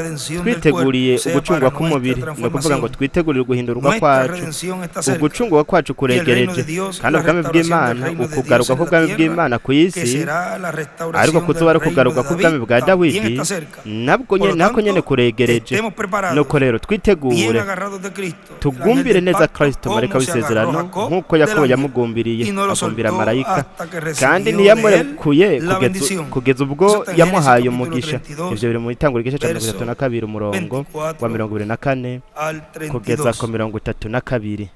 twiteguriye ugucungwa k'umubiri ni ukuvuga ngo twitegurire guhindurwa kwacu ugucungwa kwacu kuregereje kandi ubwami bw'Imana ukugaruka k'ubwami bw'Imana ku isi ariko kuzuba ari ukugaruka k'ubwami bwa Dawidi nako nyene kuregereje nuko rero twitegure tugumbire neza Kristo marayika w'isezerano nk'uko Yakobo yamugumbiriye agumbira marayika kandi ntiyamurekuye kugeza ubwo yamuhaye umugisha ivyo biri mu itangura igice ca 32 umurongo wa 24 kugeza ku 32